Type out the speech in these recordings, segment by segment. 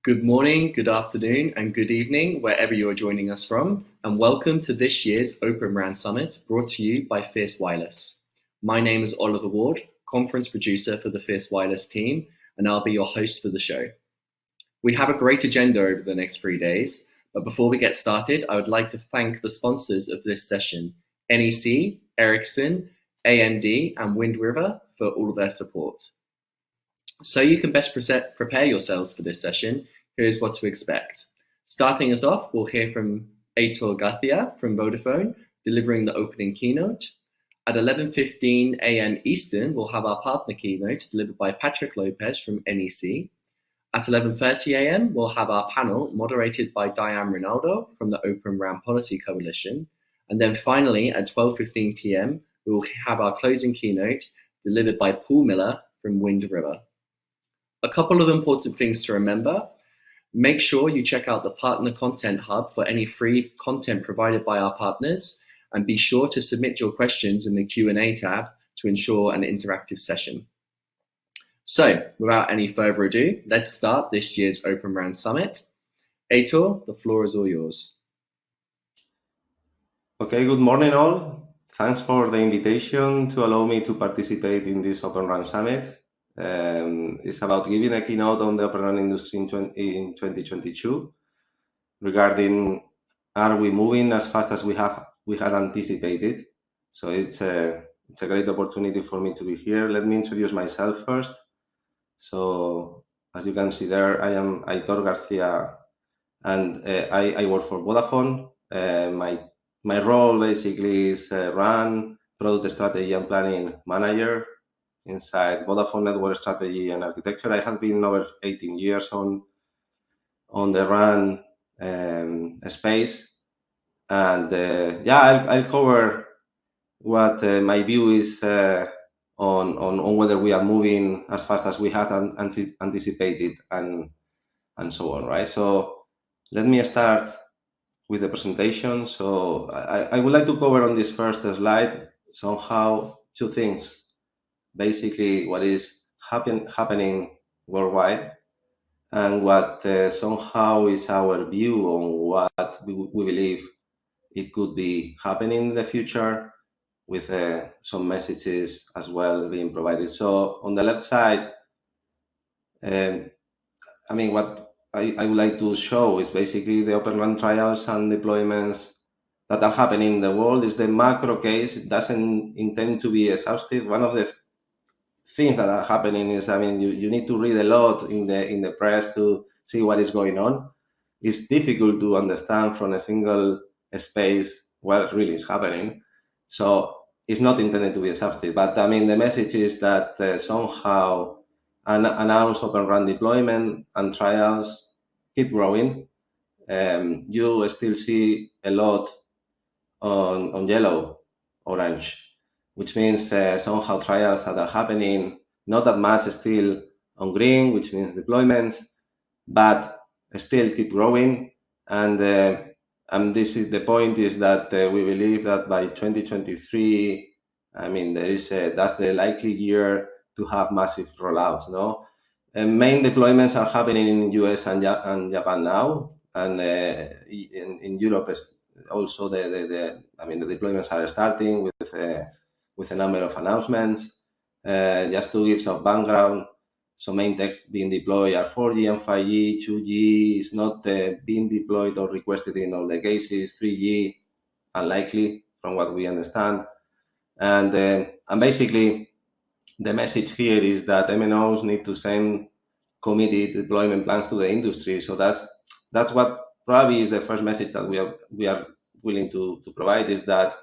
Good morning, good afternoon, and good evening, wherever you are joining us from, and welcome to this year's Open RAN Summit, brought to you by Fierce Wireless. My name is Oliver Ward, conference producer for the Fierce Wireless team, and I'll be your host for the show. We have a great agenda over the next 3 days, but before we get started, I would like to thank the sponsors of this session, NEC, Ericsson, AMD, and Wind River, for all of their support. So you can best prepare yourselves for this session, here's what to expect. Starting us off, we'll hear from Aitor Garcia from Vodafone, delivering the opening keynote. At 11:15 a.m. Eastern, we'll have our partner keynote delivered by Patrick Lopez from NEC. At 11:30 a.m., we'll have our panel moderated by Diane Rinaldo from the Open RAN Policy Coalition. And then finally, at 12:15 p.m., we will have our closing keynote delivered by Paul Miller from Wind River. A couple of important things to remember. Make sure you check out the Partner Content Hub for any free content provided by our partners, and be sure to submit your questions in the Q&A tab to ensure an interactive session. So, without any further ado, let's start this year's Open RAN Summit. Aitor, the floor is all yours. Okay, good morning all. Thanks for the invitation to allow me to participate in this Open RAN Summit. It's about giving a keynote on the Open RAN industry in 2022 regarding are we moving as fast as we had anticipated. So it's a great opportunity for me to be here. Let me introduce myself first. So as you can see there, I am Aitor Garcia, and I work for Vodafone. My role basically is RAN, product strategy and planning manager inside Vodafone network strategy and architecture. I have been over 18 years on the RAN space, and I'll cover what my view is on whether we are moving as fast as we had anticipated and so on, right? So let me start with the presentation. So I would like to cover on this first slide somehow two things. Basically, what is happening worldwide, and what somehow is our view on what we believe it could be happening in the future, with some messages as well being provided. So on the left side, what I would like to show is basically the Open RAN trials and deployments that are happening in the world. Is the macro case. It doesn't intend to be exhaustive. One of the things that are happening is, you need to read a lot in the press to see what is going on. It's difficult to understand from a single space what really is happening. So it's not intended to be exhaustive, but the message is that somehow announced Open RAN deployment and trials keep growing. You still see a lot on yellow, orange, which means somehow trials that are happening, not that much still on green, which means deployments, but still keep growing. And this is the point, is that we believe that by 2023, that's the likely year to have massive rollouts. No, main deployments are happening in US and Japan now, and in Europe also the deployments are starting with a number of announcements. Just to give some background, so main techs being deployed are 4G and 5G. 2G is not being deployed or requested in all the cases. 3G unlikely, from what we understand. And basically, the message here is that MNOs need to send committed deployment plans to the industry. So that's what probably is the first message that we are willing to provide, is that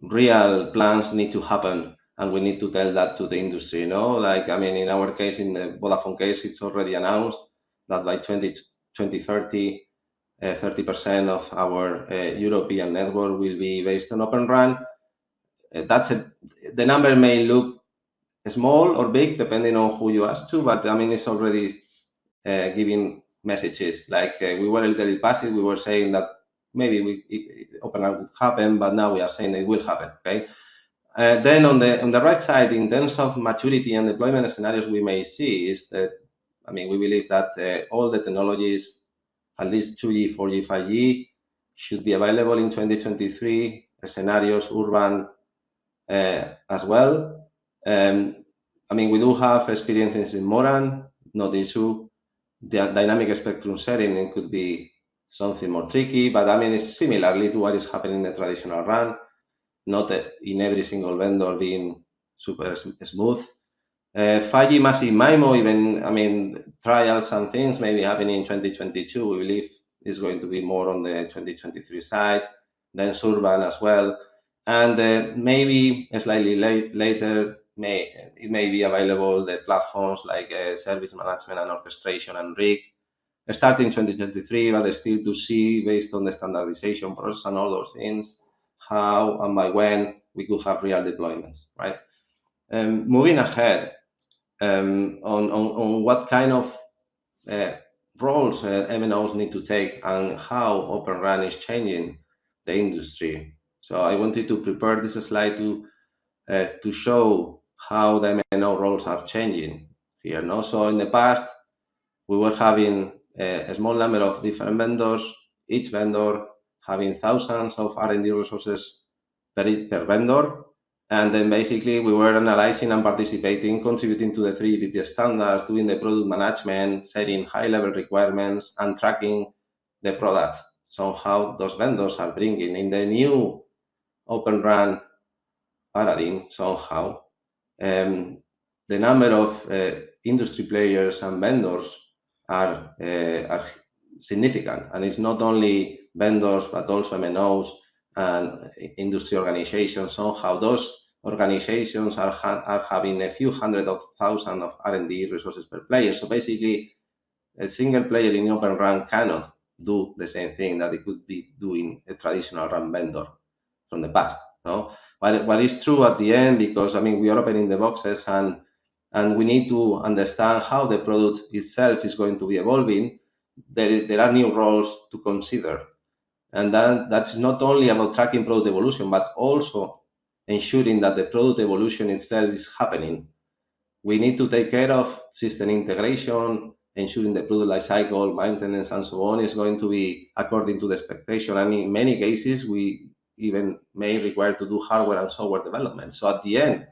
real plans need to happen, and we need to tell that to the industry. In our case, in the Vodafone case, it's already announced that by 2030, 30% of our European network will be based on Open RAN. The number may look small or big depending on who you ask to, but it's already giving messages. We were a little bit passive. We were saying that maybe Open RAN would happen, but now we are saying it will happen. Okay. Then on the right side, in terms of maturity and deployment scenarios, we may see is that I mean, we believe that all the technologies, at least 2G, 4G, 5G, should be available in 2023, scenarios urban as well. I mean, we do have experiences in Moran, not issue. The dynamic spectrum sharing, it could be something more tricky, but I mean, it's similarly to what is happening in the traditional RAN, not in every single vendor being super smooth. 5G massive MIMO, even, I mean, trials and things may be happening in 2022. We believe it's going to be more on the 2023 side, then urban as well. And maybe slightly later, it may be available, the platforms like service management and orchestration and RIG, starting 2023, but still to see, based on the standardization process and all those things, how and by when we could have real deployments, right? Moving ahead, on what kind of roles MNOs need to take and how Open RAN is changing the industry. So I wanted to prepare this slide to show how the MNO roles are changing here. No? So in the past, we were having a small number of different vendors, each vendor having thousands of R&D resources per vendor. And then basically we were analyzing and participating, contributing to the 3GPP standards, doing the product management, setting high-level requirements, and tracking the products. Somehow those vendors are bringing in the new Open RAN paradigm, somehow. The number of industry players and vendors are significant, and it's not only vendors but also MNOs and industry organizations. Somehow those organizations are having a few hundred of thousands of R&D resources per player. So basically, a single player in Open RAN cannot do the same thing that it could be doing a traditional RAN vendor from the past. No, what is true at the end, because I mean we are opening the boxes and we need to understand how the product itself is going to be evolving. There are new roles to consider, and that's not only about tracking product evolution, but also ensuring that the product evolution itself is happening. We need to take care of system integration, ensuring the product lifecycle, maintenance, and so on is going to be according to the expectation. And in many cases, we even may require to do hardware and software development. So at the end,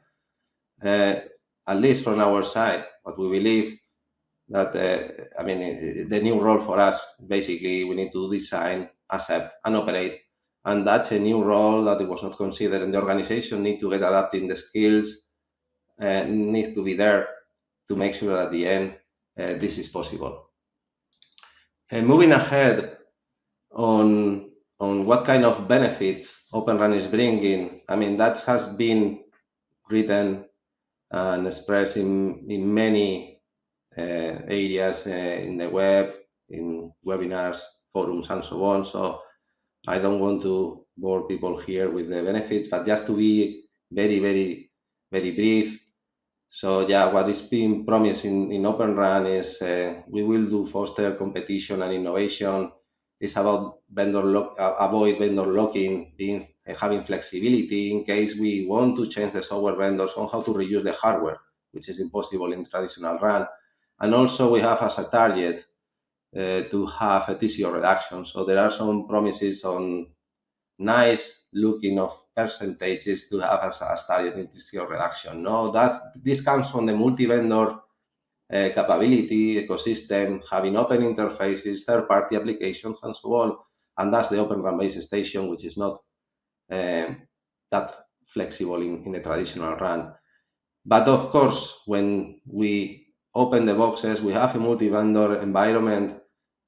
at least from our side, what we believe that, I mean, the new role for us, basically, we need to design, accept, and operate. And that's a new role that it was not considered, and the organization need to get adapting the skills, needs to be there to make sure that at the end this is possible. And moving ahead on what kind of benefits Open RAN is bringing, I mean, that has been written and expressed in many areas in the web, in webinars, forums, and so on. So I don't want to bore people here with the benefits, but just to be very brief. So yeah, what is being promised in Open RAN is we will do foster competition and innovation. It's about avoid vendor locking, having flexibility in case we want to change the software vendors on how to reuse the hardware, which is impossible in traditional RAN. And also we have as a target to have a TCO reduction. So there are some promises on nice looking of percentages to have as target in TCO reduction. No, this comes from the multi-vendor capability ecosystem, having open interfaces, third-party applications, and so on. And that's the Open RAN base station, which is not that flexible in the traditional RAN. But of course, when we open the boxes, we have a multi-vendor environment,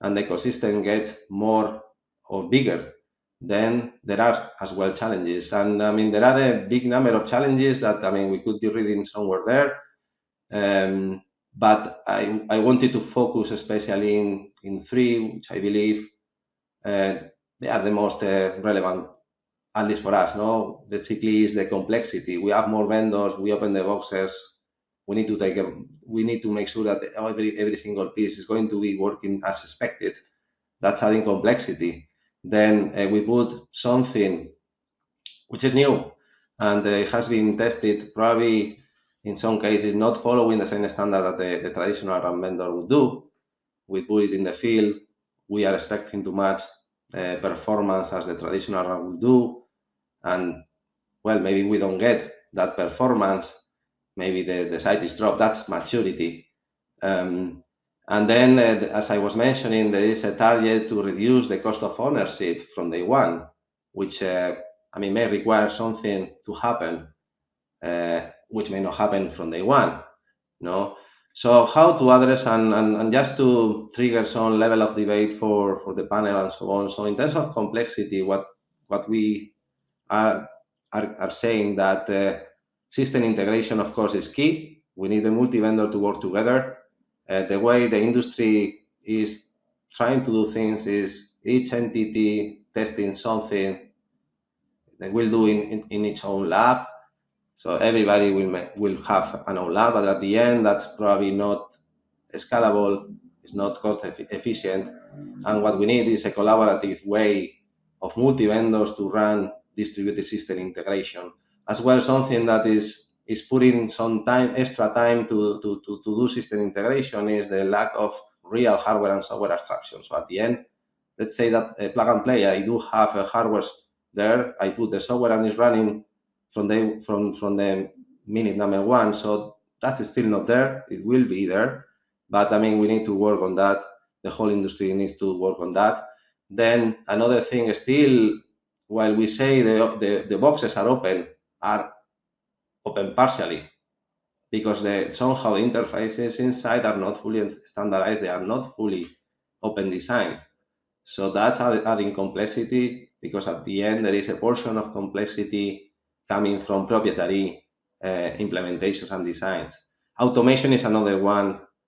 and the ecosystem gets more or bigger. Then there are as well challenges, and I mean there are a big number of challenges that I mean we could be reading somewhere there. But I wanted to focus especially in three, which I believe they are the most relevant, at least for us. No, basically is the complexity. We have more vendors. We open the boxes. We need to make sure that every single piece is going to be working as expected. That's adding complexity. Then we put something which is new and it has been tested probably in some cases not following the same standard that the traditional RAM vendor would do. We put it in the field. We are expecting to match performance as the traditional RAM would do. And well, maybe we don't get that performance. Maybe the site is dropped. That's maturity. And then, as I was mentioning, there is a target to reduce the cost of ownership from day one, which may require something to happen, which may not happen from day one. No. So how to address and just to trigger some level of debate for the panel and so on. So in terms of complexity, what we are saying that system integration, of course, is key. We need the multi-vendor to work together. The way the industry is trying to do things is each entity testing something they will do in its own lab. So everybody will have an own lab, but at the end, that's probably not scalable, it's not cost efficient. And what we need is a collaborative way of multi-vendors to run distributed system integration. As well, something that is putting some extra time to do system integration is the lack of real hardware and software abstraction. So at the end, let's say that a plug and play, I do have a hardware there, I put the software and it's running from the minute number one. So that is still not there. It will be there, but we need to work on that. The whole industry needs to work on that. Then another thing, still, while we say the boxes are open partially, because somehow the interfaces inside are not fully standardized. They are not fully open designs. So that's adding complexity, because at the end there is a portion of complexity coming from proprietary implementations and designs. Automation is another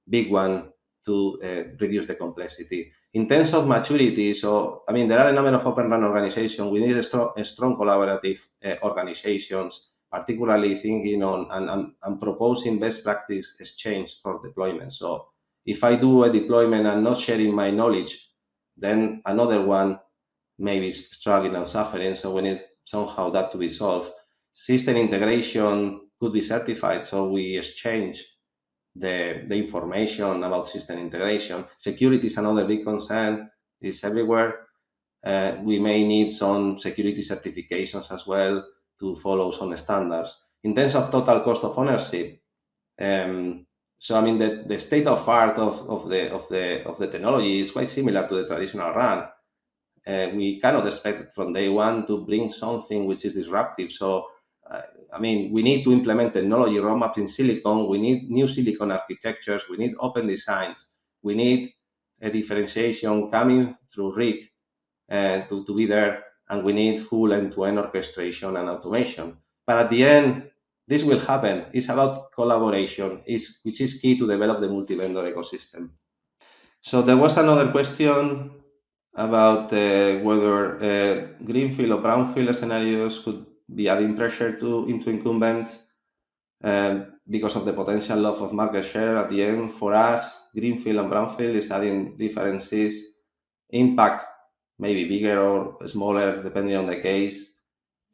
big one to reduce the complexity. In terms of maturity, so there are a number of open run organizations. We need a strong collaborative organizations, particularly thinking on and proposing best practice exchange for deployment. So if I do a deployment and not sharing my knowledge, then another one may be struggling and suffering. So we need somehow that to be solved. System integration could be certified, so we exchange the information about system integration. Security is another big concern. It's everywhere. We may need some security certifications as well to follow some standards. In terms of total cost of ownership, so the state of art of the technology is quite similar to the traditional RAN. We cannot expect from day one to bring something which is disruptive. So we need to implement technology roadmaps in silicon. We need new silicon architectures. We need open designs. We need a differentiation coming through RIC to be there, and we need full end-to-end orchestration and automation. But at the end, this will happen. It's about collaboration, which is key to develop the multi-vendor ecosystem. So there was another question about whether greenfield or brownfield scenarios could be adding pressure into incumbents because of the potential loss of market share. At the end, for us, greenfield and brownfield is adding differences. Impact maybe bigger or smaller depending on the case.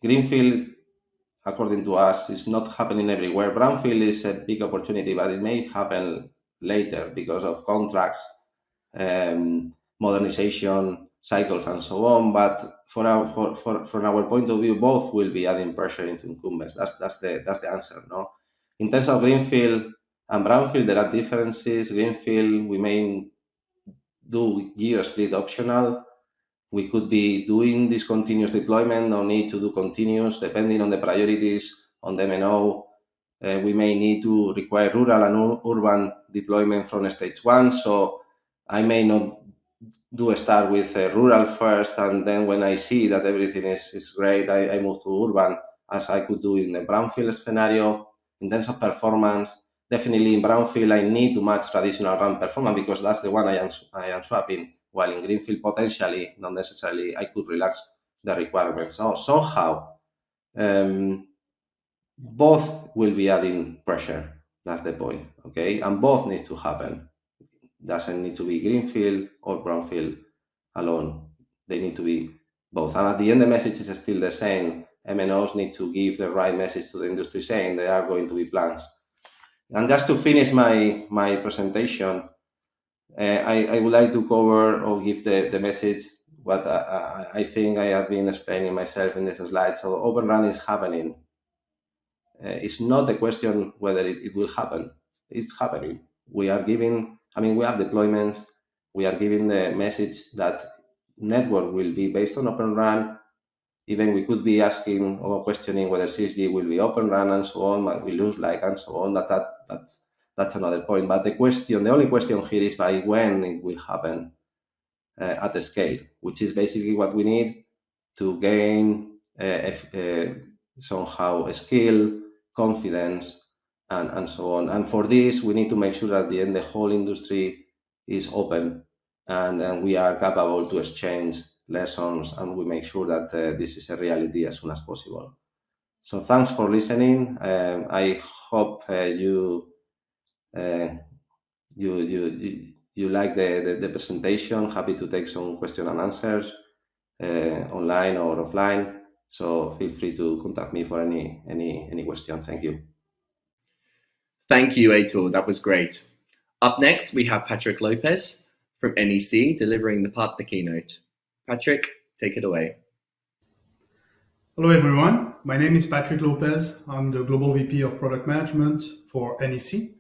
Greenfield, according to us, is not happening everywhere. Brownfield is a big opportunity, but it may happen later because of contracts, modernization cycles, and so on. But from our point of view, both will be adding pressure into incumbents. That's the answer, no? In terms of greenfield and brownfield, there are differences. Greenfield, we may do geo-split optional. We could be doing this continuous deployment, no need to do continuous, depending on the priorities on the MNO. We may need to require rural and urban deployment from stage one. So I may not do start with rural first, and then when I see that everything is great, I move to urban, as I could do in the brownfield scenario. In terms of performance, definitely in brownfield, I need to match traditional RAN performance because that's the one I am swapping. While in greenfield, potentially, not necessarily, I could relax the requirements. So somehow, both will be adding pressure. That's the point, okay? And both need to happen. Doesn't need to be greenfield or brownfield alone. They need to be both. And at the end, the message is still the same. MNOs need to give the right message to the industry saying there are going to be plans And just to finish my presentation, I would like to cover or give the message what I think I have been explaining myself in this slide. So Open RAN is happening. It's not a question whether it will happen. It's happening. We are giving, I mean, we have deployments. We are giving the message that network will be based on Open RAN. Even we could be asking or questioning whether 6G will be Open RAN and so on, what we lose like and so on. That's another point. But the only question here is by when it will happen at the scale, which is basically what we need to gain somehow a skill, confidence, and so on. And for this, we need to make sure that at the end the whole industry is open and we are capable to exchange lessons and we make sure that this is a reality as soon as possible. So thanks for listening. I hope you like the presentation. Happy to take some question and answers online or offline. So feel free to contact me for any question. Thank you. Thank you, Aitor. That was great. Up next, we have Patrick Lopez from NEC delivering the partner keynote. Patrick, take it away. Hello everyone, my name is Patrick Lopez. I'm the Global VP of Product Management for NEC.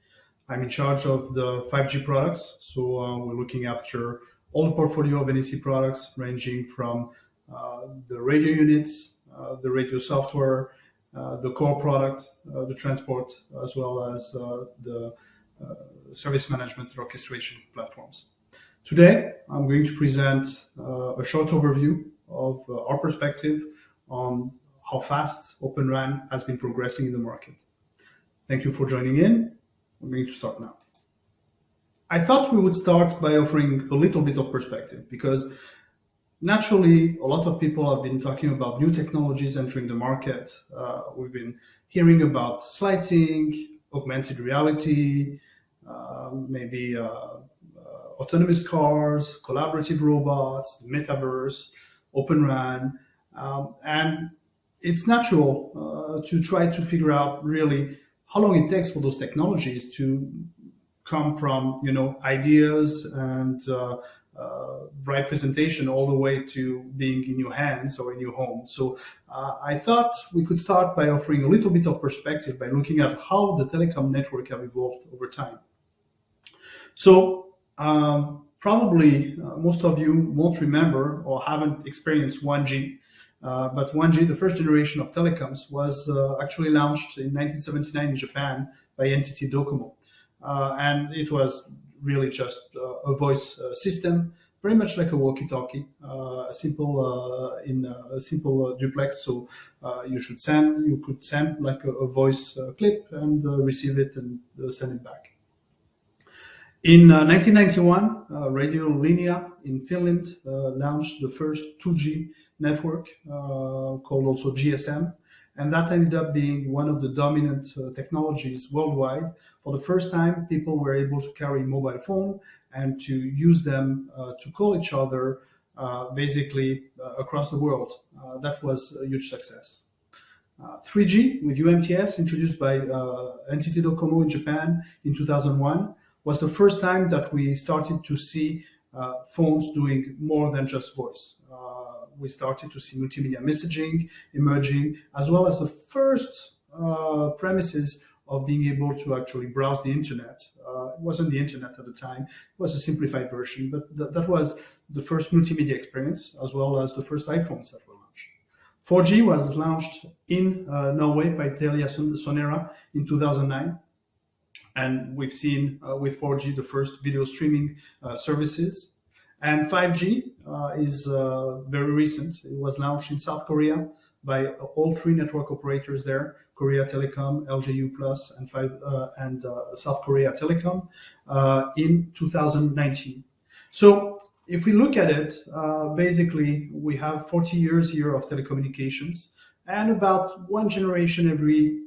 I'm in charge of the 5G products, so we're looking after all the portfolio of NEC products ranging from the radio units, the radio software, the core product, the transport, as well as the service management and orchestration platforms. Today, I'm going to present a short overview of our perspective on how fast Open RAN has been progressing in the market. Thank you for joining in. We're going to start now. I thought we would start by offering a little bit of perspective because naturally a lot of people have been talking about new technologies entering the market. We've been hearing about slicing, augmented reality, maybe autonomous cars, collaborative robots, metaverse, Open RAN. And it's natural to try to figure out really how long it takes for those technologies to come from, ideas and bright presentation all the way to being in your hands or in your home. So I thought we could start by offering a little bit of perspective by looking at how the telecom network have evolved over time. So probably most of you won't remember or haven't experienced 1G. But 1G, the first generation of telecoms, was actually launched in 1979 in Japan by NTT Docomo. And it was really just a voice system, very much like a walkie-talkie, a simple duplex. So you could send like a voice clip and receive it and send it back. In 1991, Radio Linea in Finland launched the first 2G network called also GSM, and that ended up being one of the dominant technologies worldwide. For the first time, people were able to carry a mobile phone and to use them to call each other basically across the world. That was a huge success. 3G with UMTS, introduced by NTT Docomo in Japan in 2001, was the first time that we started to see phones doing more than just voice. We started to see multimedia messaging emerging, as well as the first premises of being able to actually browse the internet. It wasn't the internet at the time, it was a simplified version, but that was the first multimedia experience, as well as the first iPhones that were launched. 4G was launched in Norway by Telia Sonera in 2009. And we've seen with 4G the first video streaming services. And 5G is very recent. It was launched in South Korea by all three network operators there, Korea Telecom, LJU Plus, and South Korea Telecom in 2019. So if we look at it, basically we have 40 years here of telecommunications and about one generation every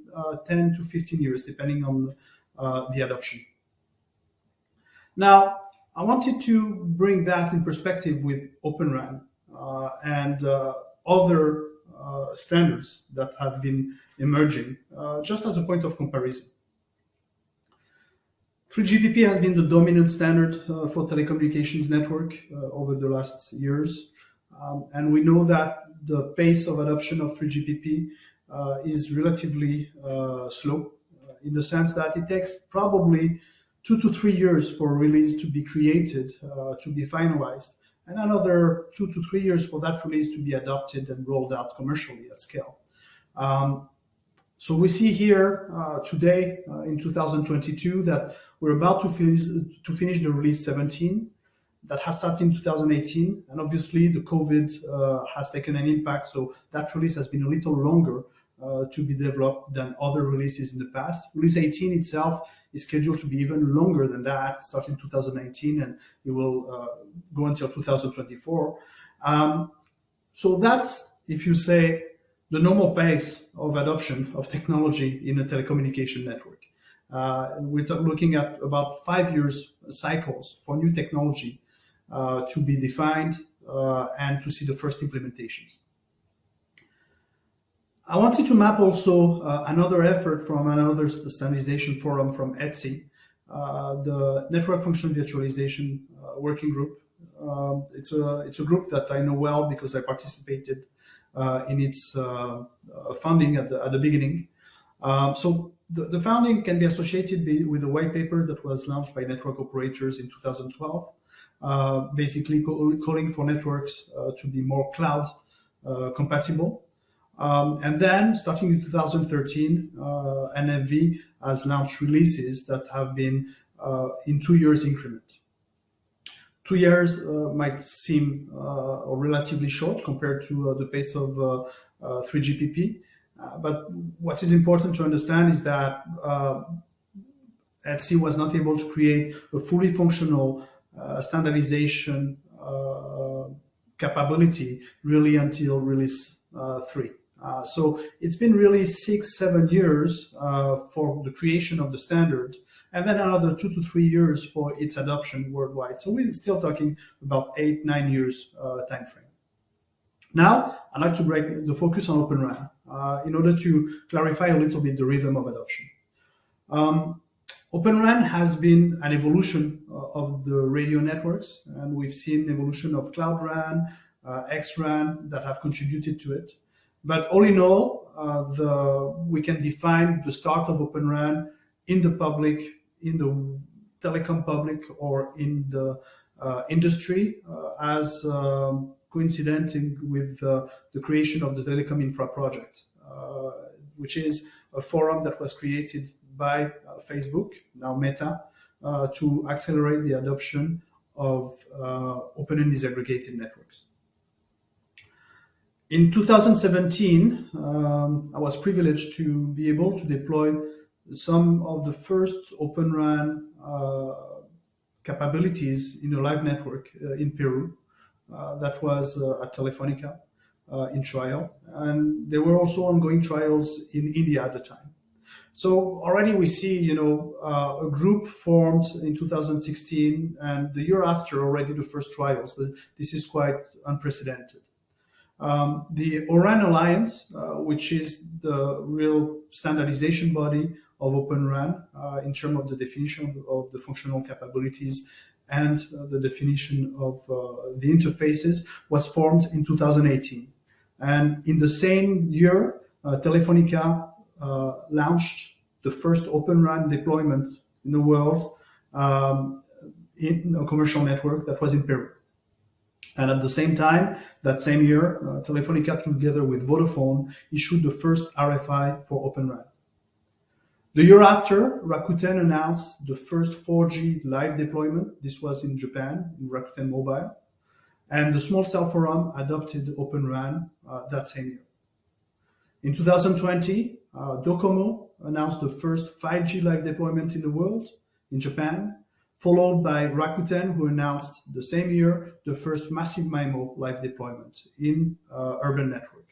10 to 15 years, depending on the adoption. Now, I wanted to bring that in perspective with Open RAN and other standards that have been emerging, just as a point of comparison. 3GPP has been the dominant standard for telecommunications network over the last years. And we know that the pace of adoption of 3GPP is relatively slow in the sense that it takes probably 2 to 3 years for a release to be created, to be finalized, and another 2 to 3 years for that release to be adopted and rolled out commercially at scale. So we see here today in 2022 that we're about to finish the release 17 that has started in 2018, and obviously the COVID has taken an impact, so that release has been a little longer to be developed than other releases in the past. Release 18 itself is scheduled to be even longer than that, starting 2019, and it will go until 2024. So that's, if you say, the normal pace of adoption of technology in a telecommunication network. We're looking at about 5 years cycles for new technology to be defined and to see the first implementations. I wanted to map also another effort from another standardization forum from ETSI, the Network Function Virtualization Working Group. It's a group that I know well because I participated in its founding at the beginning. So the founding can be associated with a white paper that was launched by network operators in 2012, basically calling for networks to be more cloud compatible. And then, starting in 2013, NFV has launched releases that have been in 2 years increment. 2 years might seem relatively short compared to the pace of 3GPP. But what is important to understand is that ETSI was not able to create a fully functional standardization capability really until release 3. So it's been really 6-7 years for the creation of the standard, and then another 2 to 3 years for its adoption worldwide. So we're still talking about 8-9 years time frame. Now, I'd like to break the focus on Open RAN in order to clarify a little bit the rhythm of adoption. Open RAN has been an evolution of the radio networks, and we've seen evolution of Cloud RAN, XRAN that have contributed to it. But all in all, we can define the start of Open RAN in the public, in the telecom public, or in the industry as coinciding with the creation of the Telecom Infra Project, which is a forum that was created by Facebook, now Meta, to accelerate the adoption of open and disaggregated networks. In 2017, I was privileged to be able to deploy some of the first Open RAN capabilities in a live network in Peru. That was at Telefonica in trial. And there were also ongoing trials in India at the time. So already we see, a group formed in 2016, and the year after already the first trials. This is quite unprecedented. The ORAN Alliance, which is the real standardization body of Open RAN in terms of the definition of the functional capabilities and the definition of the interfaces, was formed in 2018. And in the same year, Telefonica launched the first Open RAN deployment in the world in a commercial network that was in Peru. And at the same time, that same year, Telefonica, together with Vodafone, issued the first RFI for Open RAN. The year after, Rakuten announced the first 4G live deployment. This was in Japan, in Rakuten Mobile. And the Small Cell Forum adopted Open RAN that same year. In 2020, Docomo announced the first 5G live deployment in the world, in Japan, followed by Rakuten, who announced the same year the first massive MIMO live deployment in urban network.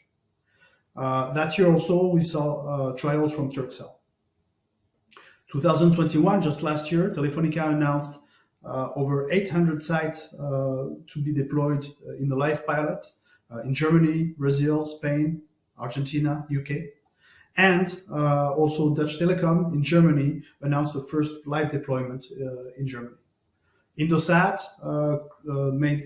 That year also, we saw trials from Turkcell. 2021, just last year, Telefonica announced over 800 sites to be deployed in the live pilot in Germany, Brazil, Spain, Argentina, UK. And also Dutch Telecom in Germany announced the first live deployment in Germany. Indosat made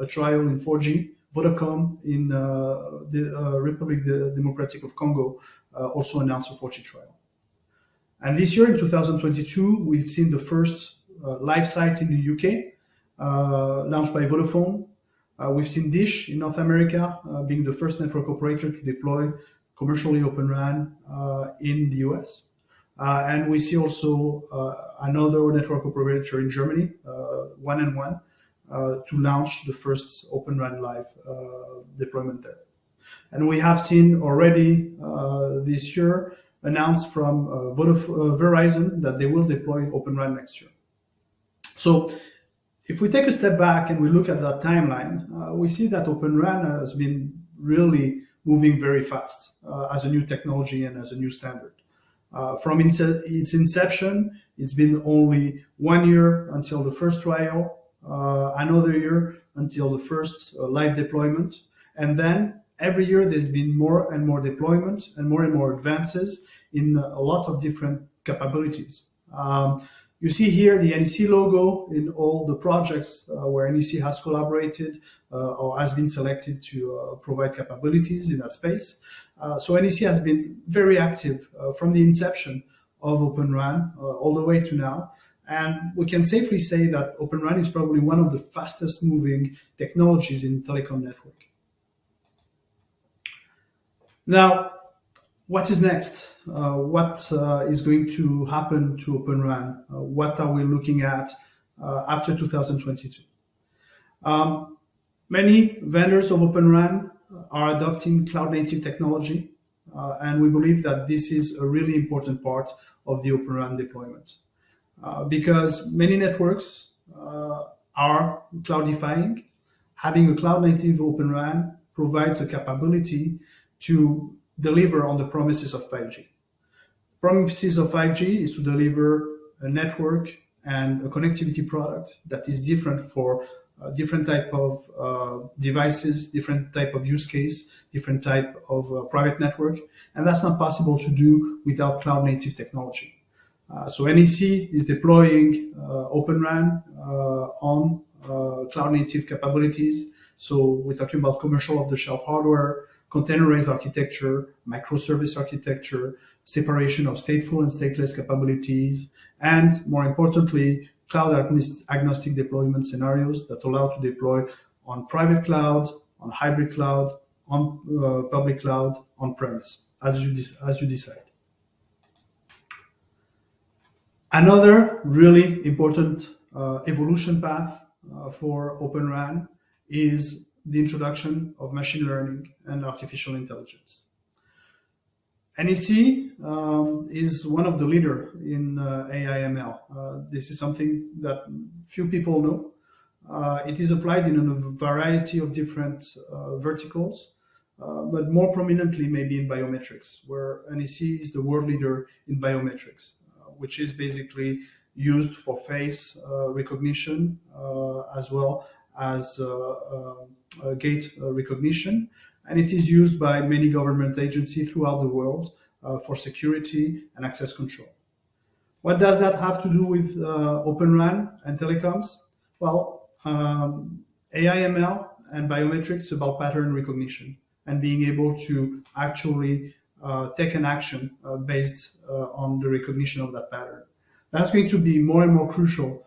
a trial in 4G. Vodafone in the Republic Democratic of Congo also announced a 4G trial. And this year, in 2022, we've seen the first live site in the UK, launched by Vodafone. We've seen Dish in North America being the first network operator to deploy commercially Open RAN in the US. And we see also another network operator in Germany, 1&1, to launch the first Open RAN live deployment there. And we have seen already this year announced from Verizon that they will deploy Open RAN next year. So if we take a step back and we look at that timeline, we see that Open RAN has been really moving very fast as a new technology and as a new standard. From its inception, it's been only 1 year until the first trial, another year until the first live deployment, and then every year there's been more and more deployment and more advances in a lot of different capabilities. You see here the NEC logo in all the projects where NEC has collaborated or has been selected to provide capabilities in that space. So NEC has been very active from the inception of Open RAN all the way to now. And we can safely say that Open RAN is probably one of the fastest moving technologies in telecom network. Now, what is next? What is going to happen to Open RAN? What are we looking at after 2022? Many vendors of Open RAN are adopting cloud-native technology, and we believe that this is a really important part of the Open RAN deployment because many networks are cloudifying. Having a cloud-native Open RAN provides a capability to deliver on the promises of 5G. Promises of 5G is to deliver a network and a connectivity product that is different for different type of devices, different type of use case, different type of private network, and that's not possible to do without cloud native technology. So NEC is deploying Open RAN on cloud native capabilities. So we're talking about commercial off-the-shelf hardware, containerized architecture, microservice architecture, separation of stateful and stateless capabilities, and more importantly, cloud agnostic deployment scenarios that allow to deploy on private cloud, on hybrid cloud, on public cloud, on premise, as you decide. Another really important evolution path for Open RAN is the introduction of machine learning and artificial intelligence. NEC is one of the leaders in AI/ML. This is something that few people know. It is applied in a variety of different verticals, but more prominently maybe in biometrics, where NEC is the world leader in biometrics, which is basically used for face recognition as well as gate recognition. And it is used by many government agencies throughout the world for security and access control. What does that have to do with Open RAN and telecoms? Well, AI/ML and biometrics about pattern recognition and being able to actually take an action based on the recognition of that pattern. That's going to be more and more crucial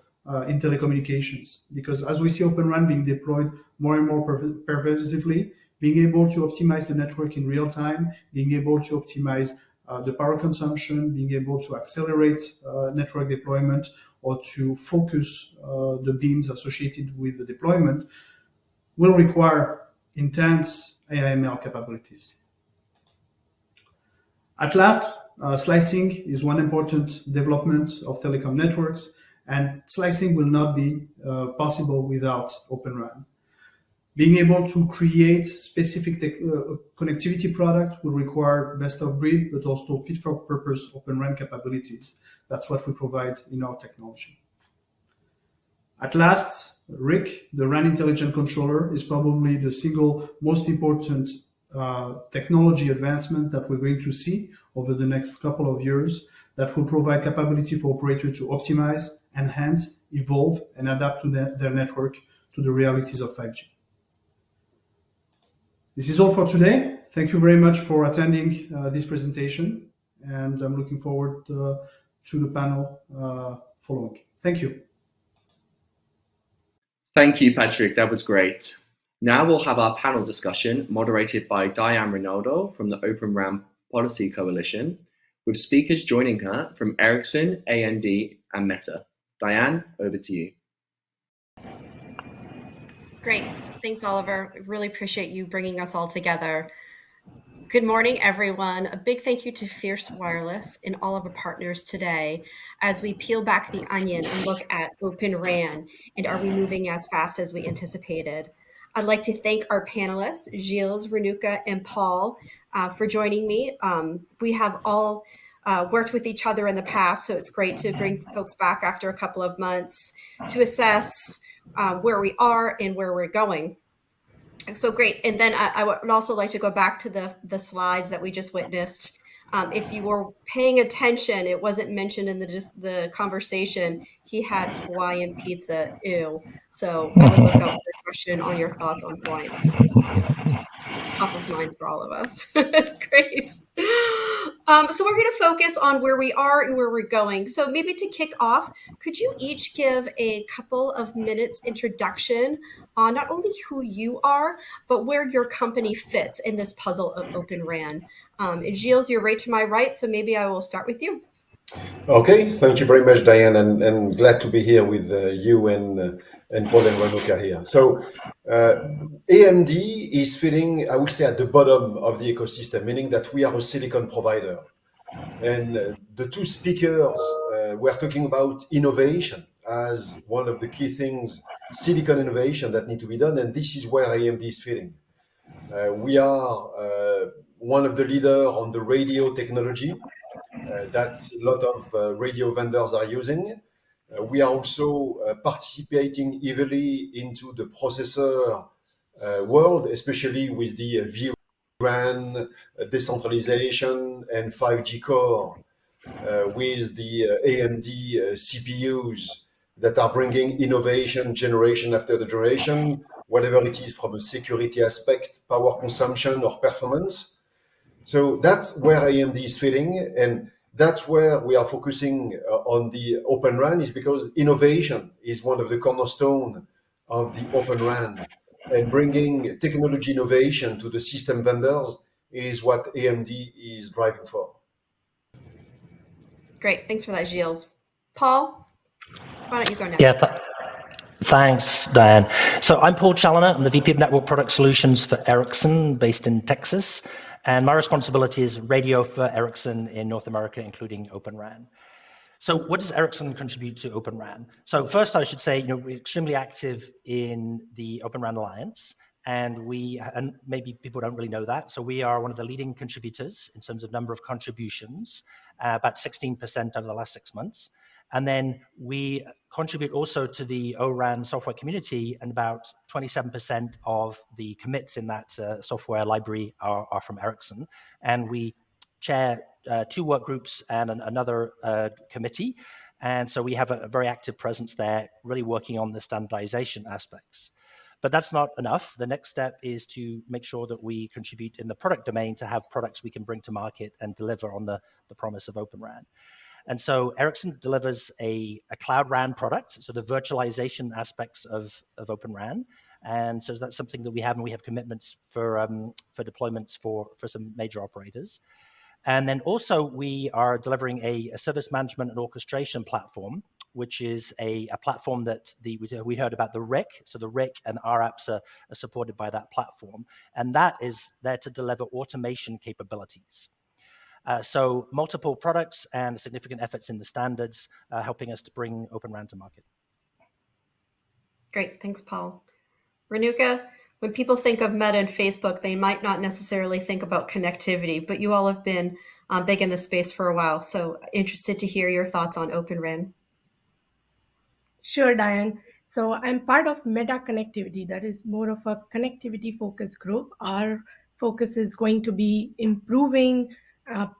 in telecommunications, because as we see Open RAN being deployed more and more pervasively, being able to optimize the network in real time, being able to optimize the power consumption, being able to accelerate network deployment or to focus the beams associated with the deployment will require intense AI/ML capabilities. At last, slicing is one important development of telecom networks, and slicing will not be possible without Open RAN. Being able to create specific connectivity product will require best of breed, but also fit for purpose Open RAN capabilities. That's what we provide in our technology. At last, RIC, the RAN Intelligent Controller, is probably the single most important technology advancement that we're going to see over the next couple of years that will provide capability for operators to optimize, enhance, evolve, and adapt to their network to the realities of 5G. This is all for today. Thank you very much for attending this presentation, and I'm looking forward to the panel following. Thank you. Thank you, Patrick. That was great. Now we'll have our panel discussion moderated by Diane Rinaldo from the Open RAN Policy Coalition, with speakers joining her from Ericsson, AMD, and Meta. Diane, over to you. Great. Thanks, Oliver. I really appreciate you bringing us all together. Good morning, everyone. A big thank you to Fierce Wireless and all of our partners today as we peel back the onion and look at Open RAN and are we moving as fast as we anticipated. I'd like to thank our panelists, Gilles, Renuka, and Paul, for joining me. We have all worked with each other in the past, so it's great to bring folks back after a couple of months to assess where we are and where we're going. So great. And then I would also like to go back to the slides that we just witnessed. If you were paying attention, it wasn't mentioned in the conversation. He had Hawaiian pizza. Ew. So I would look out for a question on your thoughts on Hawaiian pizza. It's top of mind for all of us. Great. So we're going to focus on where we are and where we're going. So maybe to kick off, could you each give a couple of minutes introduction on not only who you are, but where your company fits in this puzzle of Open RAN? Gilles, you're right to my right, so maybe I will start with you. Okay, thank you very much, Diane, and glad to be here with you and Paul and Renuka here. So AMD is fitting, I would say, at the bottom of the ecosystem, meaning that we are a silicon provider. And the two speakers were talking about innovation as one of the key things, silicon innovation that need to be done, and this is where AMD is fitting. We are one of the leaders on the radio technology that a lot of radio vendors are using. We are also participating heavily into the processor world, especially with the vRAN, decentralization, and 5G core, with the AMD CPUs that are bringing innovation generation after the generation, whatever it is from a security aspect, power consumption, or performance. So that's where AMD is fitting, and that's where we are focusing on the Open RAN, is because innovation is one of the cornerstones of the Open RAN, and bringing technology innovation to the system vendors is what AMD is driving for. Great, thanks for that, Gilles. Paul, why don't you go next? Yeah, thanks, Diane. So I'm Paul Challoner. I'm the VP of Network Product Solutions for Ericsson, based in Texas. And my responsibility is radio for Ericsson in North America, including Open RAN. So what does Ericsson contribute to Open RAN? So first, I should say, we're extremely active in the Open RAN Alliance. And maybe people don't really know that. So we are one of the leading contributors in terms of number of contributions, about 16% over the last 6 months. And then we contribute also to the ORAN software community, and about 27% of the commits in that software library are from Ericsson. And we chair 2 work groups and another committee. And so we have a very active presence there, really working on the standardization aspects. But that's not enough. The next step is to make sure that we contribute in the product domain to have products we can bring to market and deliver on the promise of Open RAN. And so Ericsson delivers a Cloud RAN product, so the virtualization aspects of Open RAN. And so that's something that we have, and we have commitments for deployments for some major operators. And then also we are delivering a service management and orchestration platform, which is a platform that we heard about the RIC. So the RIC and our apps are supported by that platform. And that is there to deliver automation capabilities. So multiple products and significant efforts in the standards, helping us to bring Open RAN to market. Great, thanks, Paul. Renuka, when people think of Meta and Facebook, they might not necessarily think about connectivity, but you all have been big in this space for a while. So interested to hear your thoughts on Open RAN. Sure, Diane. So I'm part of Meta Connectivity, that is more of a connectivity focused group. Our focus is going to be improving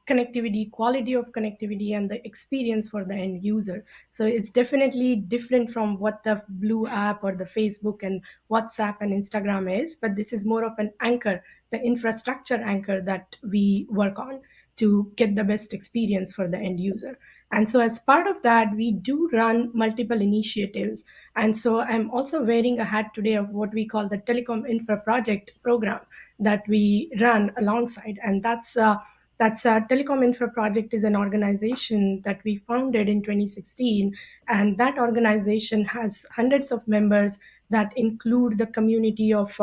connectivity, quality of connectivity, and the experience for the end user. So it's definitely different from what the Blue app or the Facebook and WhatsApp and Instagram is, but this is more of an anchor, the infrastructure anchor that we work on to get the best experience for the end user. And so as part of that, we do run multiple initiatives. And so I'm also wearing a hat today of what we call the Telecom Infra Project program that we run alongside. And that's Telecom Infra Project is an organization that we founded in 2016, and that organization has hundreds of members that include the community of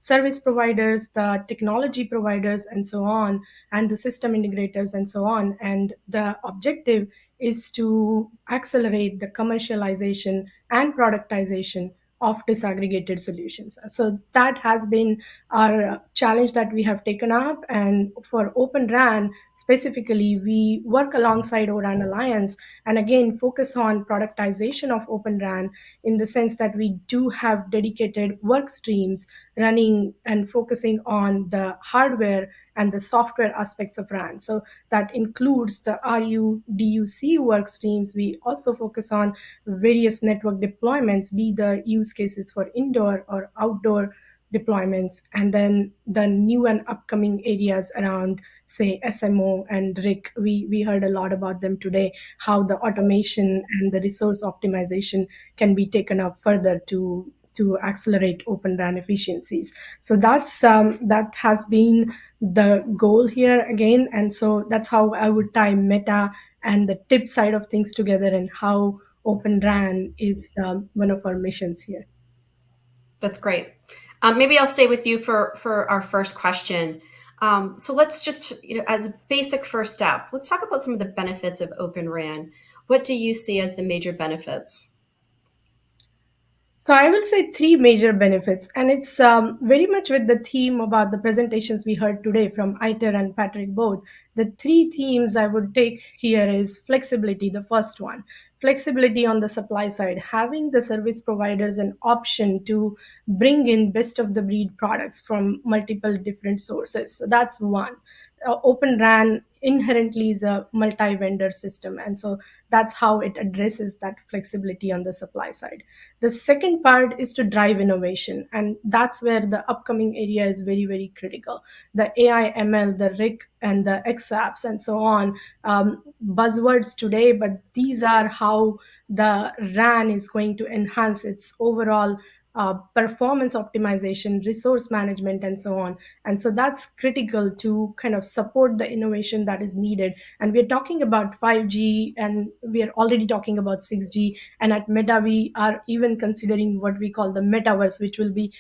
service providers, the technology providers, and so on, and the system integrators, and so on. And the objective is to accelerate the commercialization and productization of disaggregated solutions. So that has been our challenge that we have taken up. And for Open RAN specifically, we work alongside ORAN Alliance and again focus on productization of Open RAN in the sense that we do have dedicated work streams running and focusing on the hardware and the software aspects of RAN. So that includes the RU-DUC work streams. We also focus on various network deployments, be the use cases for indoor or outdoor deployments, and then the new and upcoming areas around, say, SMO and RIC. We heard a lot about them today, how the automation and the resource optimization can be taken up further to accelerate Open RAN efficiencies. So that has been the goal here again. And so that's how I would tie Meta and the tip side of things together and how Open RAN is one of our missions here. That's great. Maybe I'll stay with you for our first question. So let's just, as a basic first step, let's talk about some of the benefits of Open RAN. What do you see as the major benefits? So I will say three major benefits, and it's very much with the theme about the presentations we heard today from Aitor and Patrick both. The three themes I would take here is flexibility, the first one. Flexibility on the supply side, having the service providers an option to bring in best of the breed products from multiple different sources. So that's one. Open RAN inherently is a multi-vendor system, and so that's how it addresses that flexibility on the supply side. The second part is to drive innovation, and that's where the upcoming area is very, very critical. The AI, ML, the RIC, and the XApps, and so on, buzzwords today, but these are how the RAN is going to enhance its overall performance optimization, resource management, and so on. And so that's critical to kind of support the innovation that is needed. And we're talking about 5G, and we are already talking about 6G. And at Meta, we are even considering what we call the metaverse, which will be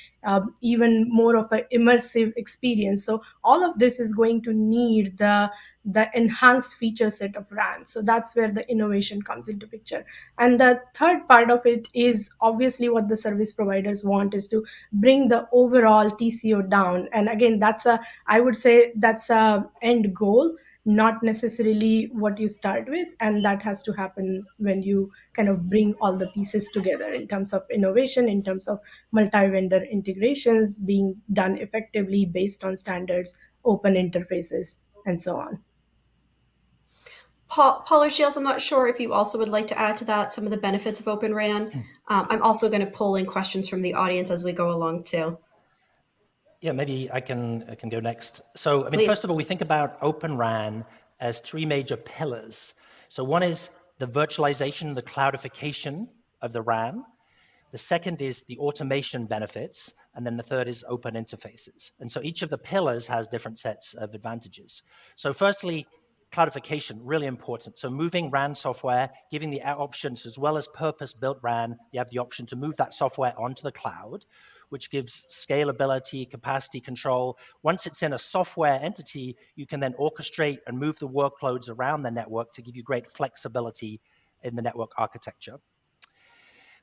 even more of an immersive experience. So all of this is going to need the enhanced feature set of RAN. So that's where the innovation comes into picture. And the third part of it is obviously what the service providers want is to bring the overall TCO down. And again, I would say that's a end goal, not necessarily what you start with. And that has to happen when you kind of bring all the pieces together in terms of innovation, in terms of multi-vendor integrations being done effectively based on standards, open interfaces, and so on. Paul or Gilles, I'm not sure if you also would like to add to that some of the benefits of Open RAN. I'm also going to pull in questions from the audience as we go along too. Yeah, maybe I can go next. So, Please. First of all, we think about Open RAN as three major pillars. So one is the virtualization, the cloudification of the RAN. The second is the automation benefits. And then the third is open interfaces. And so each of the pillars has different sets of advantages. So firstly, cloudification, really important. So moving RAN software, giving the options as well as purpose-built RAN, you have the option to move that software onto the cloud, which gives scalability, capacity control. Once it's in a software entity, you can then orchestrate and move the workloads around the network to give you great flexibility in the network architecture.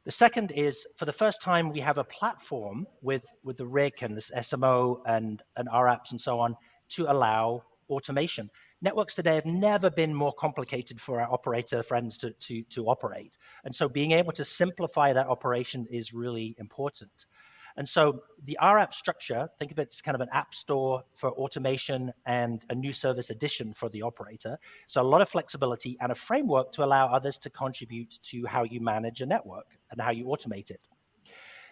The second is, for the first time, we have a platform with the RIC and this SMO and RApps and so on to allow automation. Networks today have never been more complicated for our operator friends to operate. And so being able to simplify that operation is really important. And so the RApp structure, think of it as kind of an app store for automation and a new service addition for the operator. So a lot of flexibility and a framework to allow others to contribute to how you manage a network and how you automate it.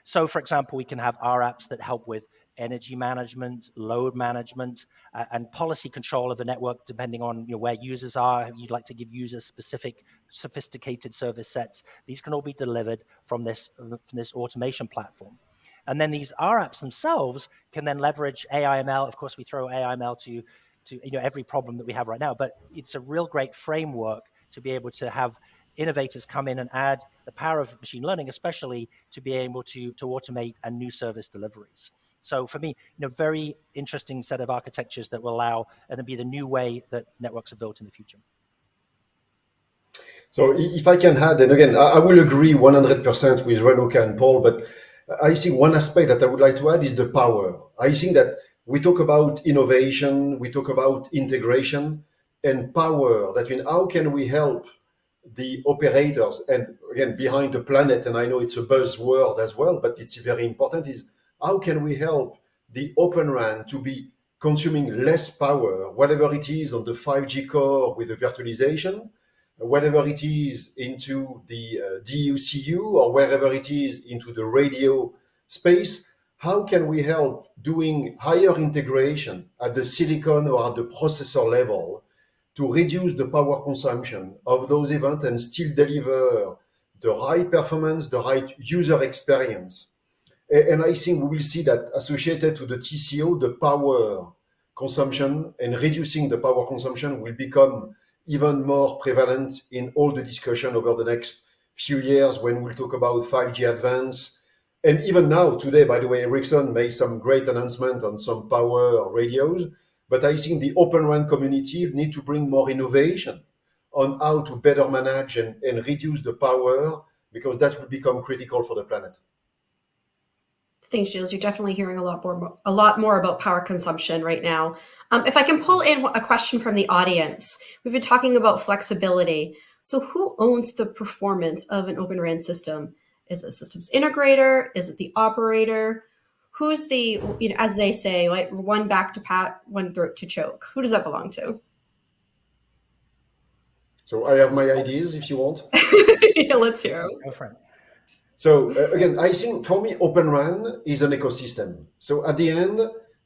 So, for example, we can have our apps that help with energy management, load management, and policy control of the network, depending on where users are. You'd like to give users specific, sophisticated service sets. These can all be delivered from this automation platform. And then these R apps themselves can then leverage AI/ML. Of course, we throw AI/ML to every problem that we have right now, but it's a real great framework to be able to have innovators come in and add the power of machine learning, especially to be able to automate and new service deliveries. So for me, very interesting set of architectures that will allow and be the new way that networks are built in the future. So if I can add, and again, I will agree 100% with Renuka and Paul, but I think one aspect that I would like to add is the power. I think that we talk about innovation, we talk about integration and power. That means how can we help the operators, and again, behind the planet, and I know it's a buzzword as well, but it's very important, is how can we help the Open RAN to be consuming less power, whatever it is on the 5G core with the virtualization, whatever it is into the DUCU, or wherever it is into the radio space. How can we help doing higher integration at the silicon or at the processor level to reduce the power consumption of those events and still deliver the right performance, the right user experience? And I think we will see that associated to the TCO, the power consumption and reducing the power consumption will become even more prevalent in all the discussion over the next few years when we'll talk about 5G advance. And even now, today, by the way, Ericsson made some great announcement on some power radios. But I think the Open RAN community need to bring more innovation on how to better manage and reduce the power, because that will become critical for the planet. Thanks, Gilles. You're definitely hearing a lot more about power consumption right now. If I can pull in a question from the audience, we've been talking about flexibility. So who owns the performance of an Open RAN system? Is it a systems integrator? Is it the operator? Who's the, as they say, like one back to pat, one throat to choke? Who does that belong to? So I have my ideas if you want. Yeah, let's hear them. Go for it. So again, I think for me, Open RAN is an ecosystem. So at the end,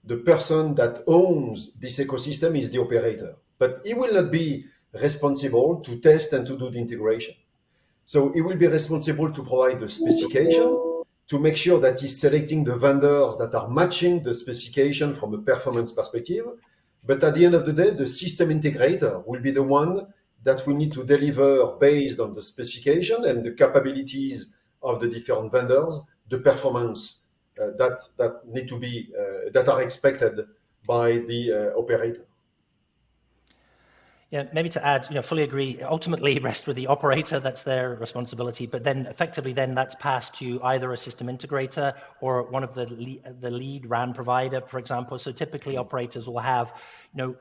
the person that owns this ecosystem is the operator, but he will not be responsible to test and to do the integration. So he will be responsible to provide the specification, to make sure that he's selecting the vendors that are matching the specification from a performance perspective. But at the end of the day, the system integrator will be the one that we need to deliver based on the specification and the capabilities of the different vendors, the performance that need to be that are expected by the operator. Yeah, maybe to add, fully agree. Ultimately, rest with the operator. That's their responsibility. But then, effectively, that's passed to either a system integrator or one of the lead RAN provider, for example. So typically, operators will have,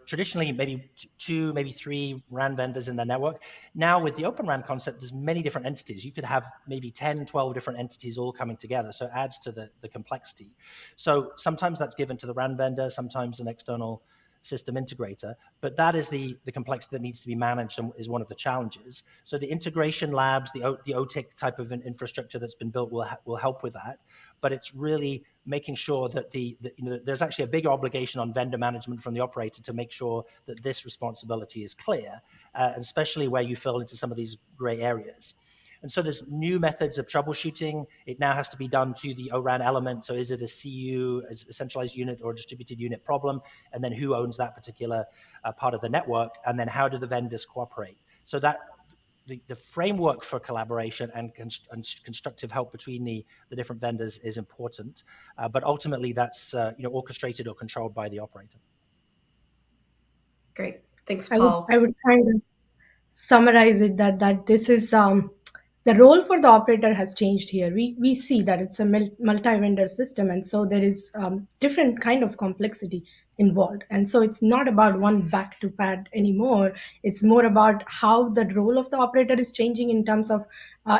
traditionally maybe 2, maybe 3 RAN vendors in their network. Now, with the Open RAN concept, there's many different entities. You could have maybe 10, 12 different entities all coming together. So it adds to the complexity. So sometimes that's given to the RAN vendor, sometimes an external system integrator, but that is the complexity that needs to be managed and is one of the challenges. So the integration labs, the OTIC type of an infrastructure that's been built will help with that, but it's really making sure that there's actually a bigger obligation on vendor management from the operator to make sure that this responsibility is clear, especially where you fill into some of these gray areas. And so there's new methods of troubleshooting. It now has to be done to the ORAN element. So is it a CU, a centralized unit, or a distributed unit problem? And then who owns that particular part of the network? And then how do the vendors cooperate? So that the framework for collaboration and constructive help between the different vendors is important. But ultimately, that's orchestrated or controlled by the operator. Great. Thanks, Paul. I would kind of summarize it that this is the role for the operator has changed here. We see that it's a multi-vendor system, and so there is different kind of complexity involved. And so it's not about one back to pad anymore. It's more about how the role of the operator is changing in terms of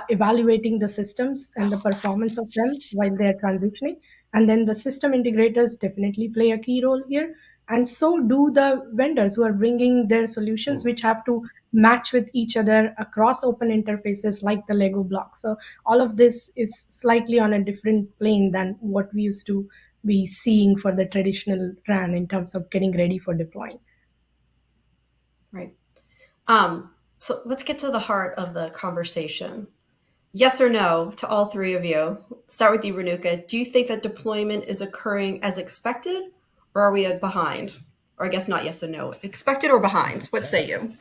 evaluating the systems and the performance of them while they are transitioning. And then the system integrators definitely play a key role here. And so do the vendors who are bringing their solutions, which have to match with each other across open interfaces like the Lego block. So all of this is slightly on a different plane than what we used to be seeing for the traditional RAN in terms of getting ready for deploying. Right. So let's get to the heart of the conversation. Yes or no to all three of you. Start with you, Renuka. Do you think that deployment is occurring as expected, or are we behind? Or I guess not yes or no. Expected or behind? What say you?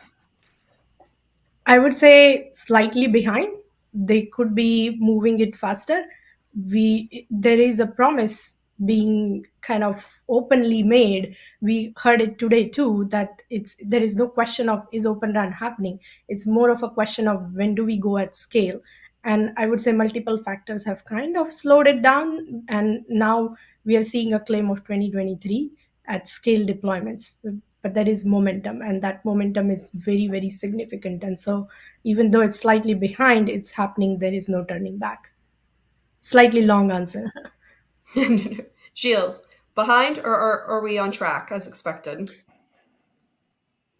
I would say slightly behind. They could be moving it faster. There is a promise being kind of openly made. We heard it today too, that there is no question of is Open RAN happening. It's more of a question of when do we go at scale. And I would say multiple factors have kind of slowed it down, and now we are seeing a claim of 2023 at scale deployments. But there is momentum, and that momentum is very, very significant. And so even though it's slightly behind, it's happening. There is no turning back. Slightly long answer. Gilles, behind or are we on track as expected?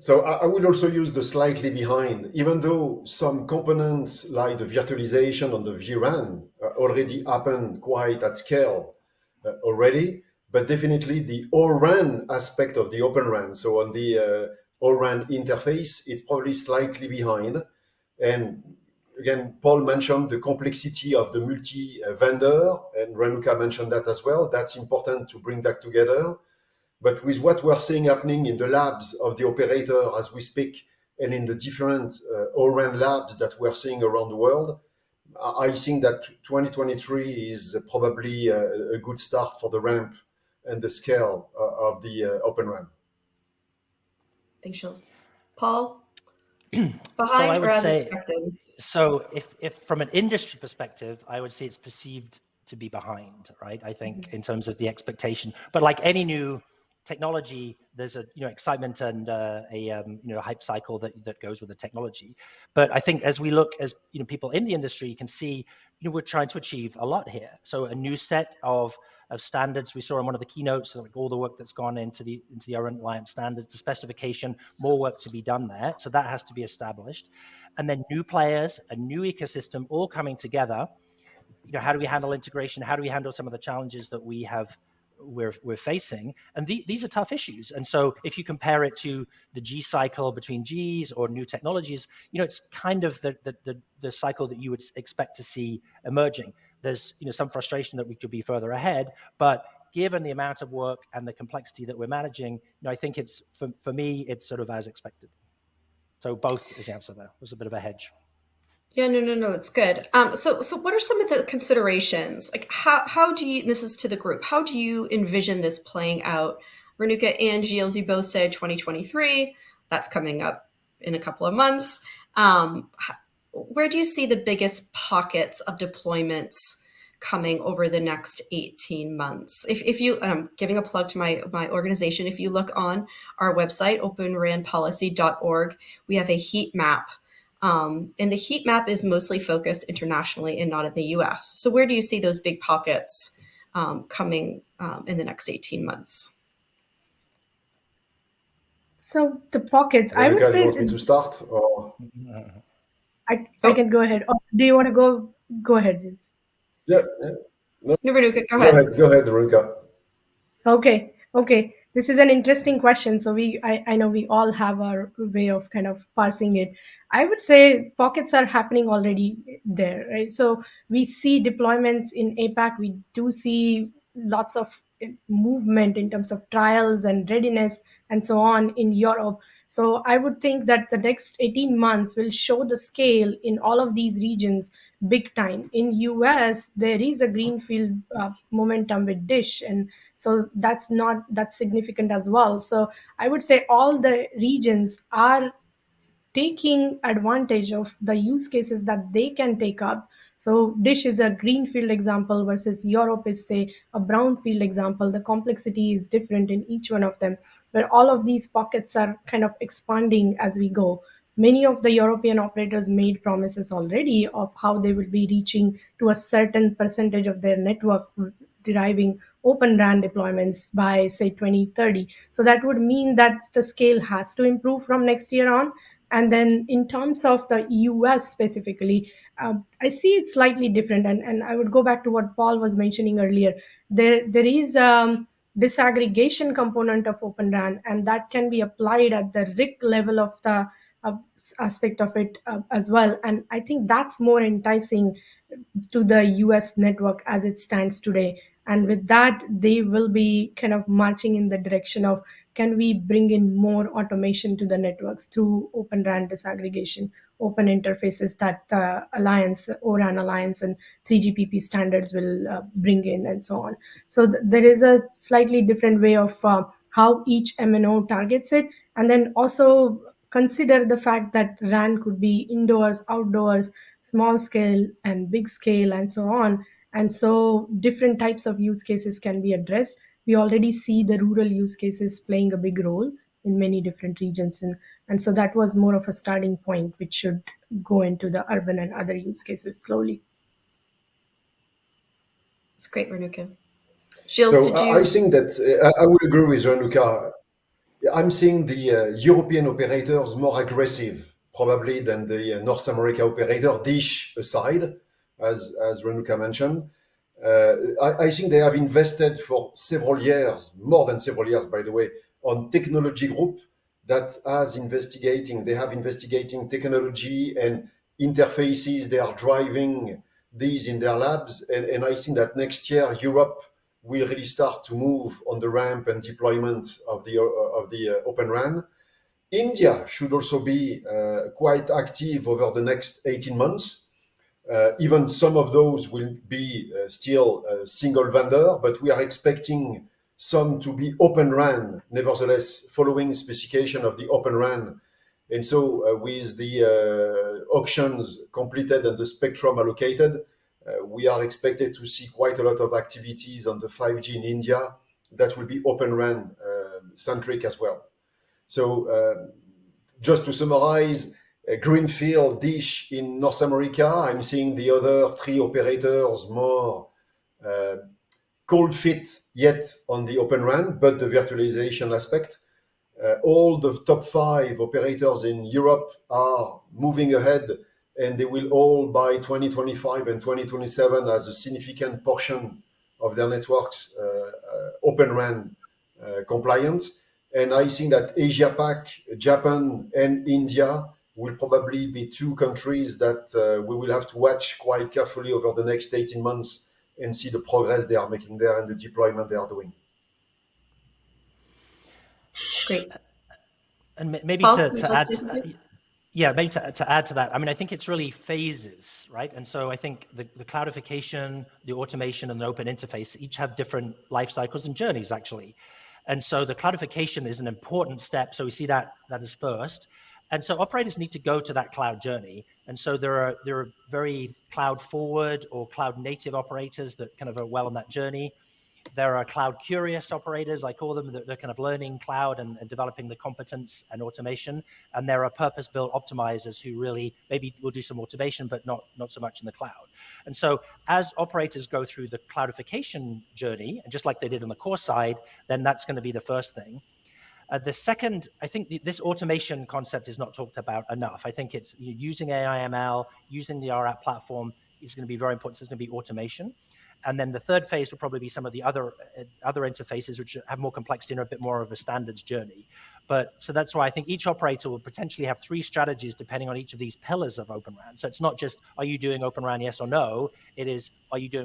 So I would also use the slightly behind, even though some components like the virtualization on the vRAN already happened quite at scale already, but definitely the O-RAN aspect of the Open RAN, so on the O-RAN interface, it's probably slightly behind. And again, Paul mentioned the complexity of the multi-vendor, and Renuka mentioned that as well. That's important to bring that together. But with what we're seeing happening in the labs of the operator as we speak, and in the different O-RAN labs that we're seeing around the world, I think that 2023 is probably a good start for the ramp and the scale of the Open RAN. Thanks, Gilles. Paul, behind I would or as say, expected? So if from an industry perspective, I would say it's perceived to be behind, right? I think in terms of the expectation, but like any new technology, there's a excitement and a hype cycle that goes with the technology. But I think as we look, as people in the industry can see, we're trying to achieve a lot here. So a new set of standards we saw in one of the keynotes, like all the work that's gone into the Alliance standards, the specification, more work to be done there. So that has to be established, and then new players, a new ecosystem, all coming together. How do we handle integration? How do we handle some of the challenges that we're facing? And these are tough issues. And so if you compare it to the G cycle between Gs or new technologies, it's kind of the cycle that you would expect to see emerging. There's some frustration that we could be further ahead, but given the amount of work and the complexity that we're managing, I think it's for me it's sort of as expected. So both is the answer there. There's a bit of a hedge. Yeah, no, it's good. So what are some of the considerations? Like how do you, this is to the group, how do you envision this playing out? Renuka and Gilles, you both said 2023, that's coming up in a couple of months. Where do you see the biggest pockets of deployments coming over the next 18 months? If you, and I'm giving a plug to my organization, if you look on our website, openranpolicy.org, we have a heat map. And the heat map is mostly focused internationally and not in the US. So where do you see those big pockets coming in the next 18 months? So the pockets, Renuka, I would say... you want me to start? Or? I can go ahead. Oh, do you want to go ahead, James? Yeah. No, Renuka, go ahead. Go ahead, Renuka. Okay. This is an interesting question. So I know we all have our way of kind of parsing it. I would say pockets are happening already there, right? So we see deployments in APAC. We do see lots of movement in terms of trials and readiness and so on in Europe. So I would think that the next 18 months will show the scale in all of these regions big time. In US, there is a greenfield momentum with Dish, and so that's significant as well. So I would say all the regions are taking advantage of the use cases that they can take up. So Dish is a greenfield example versus Europe is, say, a brownfield example. The complexity is different in each one of them, but all of these pockets are kind of expanding as we go. many of the European operators made promises already of how they will be reaching to a certain percentage of their network deriving Open RAN deployments by, say, 2030. So that would mean that the scale has to improve from next year on. And then in terms of the US specifically, I see it slightly different. And I would go back to what Paul was mentioning earlier. There is disaggregation component of Open RAN, and that can be applied at the RIC level of the aspect of it as well. And I think that's more enticing to the US network as it stands today. And with that, they will be kind of marching in the direction of, can we bring in more automation to the networks through Open RAN disaggregation, open interfaces that the Alliance, ORAN Alliance and 3GPP standards will bring in, and so on. So there is a slightly different way of how each MNO targets it. And then also consider the fact that RAN could be indoors, outdoors, small scale and big scale, and so on. And so different types of use cases can be addressed. We already see the rural use cases playing a big role in many different regions. And so that was more of a starting point, which should go into the urban and other use cases slowly. It's great, Renuka. Gilles, So did you? I think that I would agree with Renuka. I'm seeing the European operators more aggressive, probably, than the North America operator, Dish aside, as Renuka mentioned. I think they have invested for several years, more than several years, by the way, on technology group that they have investigating technology and interfaces. They are driving these in their labs. And I think that next year, Europe will really start to move on the ramp and deployment of the Open RAN. India should also be quite active over the next 18 months. Even some of those will be still single vendor, but we are expecting some to be Open RAN, nevertheless, following specification of the Open RAN. And so with the auctions completed and the spectrum allocated, we are expected to see quite a lot of activities on the 5G in India that will be Open RAN centric as well. So just to summarize, Greenfield, Dish in North America, I'm seeing the other three operators more cold fit yet on the Open RAN, but the virtualization aspect. All the top 5 operators in Europe are moving ahead, and they will all by 2025 and 2027 as a significant portion of their networks Open RAN compliant. And I think that Asia Pac, Japan and India will probably be 2 countries that we will have to watch quite carefully over the next 18 months and see the progress they are making there and the deployment they are doing. Great. And maybe Paul, to add, maybe to add to that, I mean, I think it's really phases, right? And so I think the cloudification, the automation, and the open interface each have different life cycles and journeys, actually. And so the cloudification is an important step. So we see that is first. And so operators need to go to that cloud journey. And so there are very cloud forward or cloud native operators that kind of are well on that journey. There are cloud curious operators, I call them, that they're kind of learning cloud and developing the competence and automation. And there are purpose-built optimizers who really maybe will do some automation, but not so much in the cloud. And so as operators go through the cloudification journey, and just like they did on the core side, then that's going to be the first thing. The second, I think this automation concept is not talked about enough. I think it's using AI/ML, using the RAP platform is going to be very important. So there's going to be automation. And then the third phase will probably be some of the other interfaces which have more complexity and are a bit more of a standards journey. But so that's why I think each operator will potentially have 3 strategies depending on each of these pillars of Open RAN. So it's not just, are you doing Open RAN, yes or no? It is,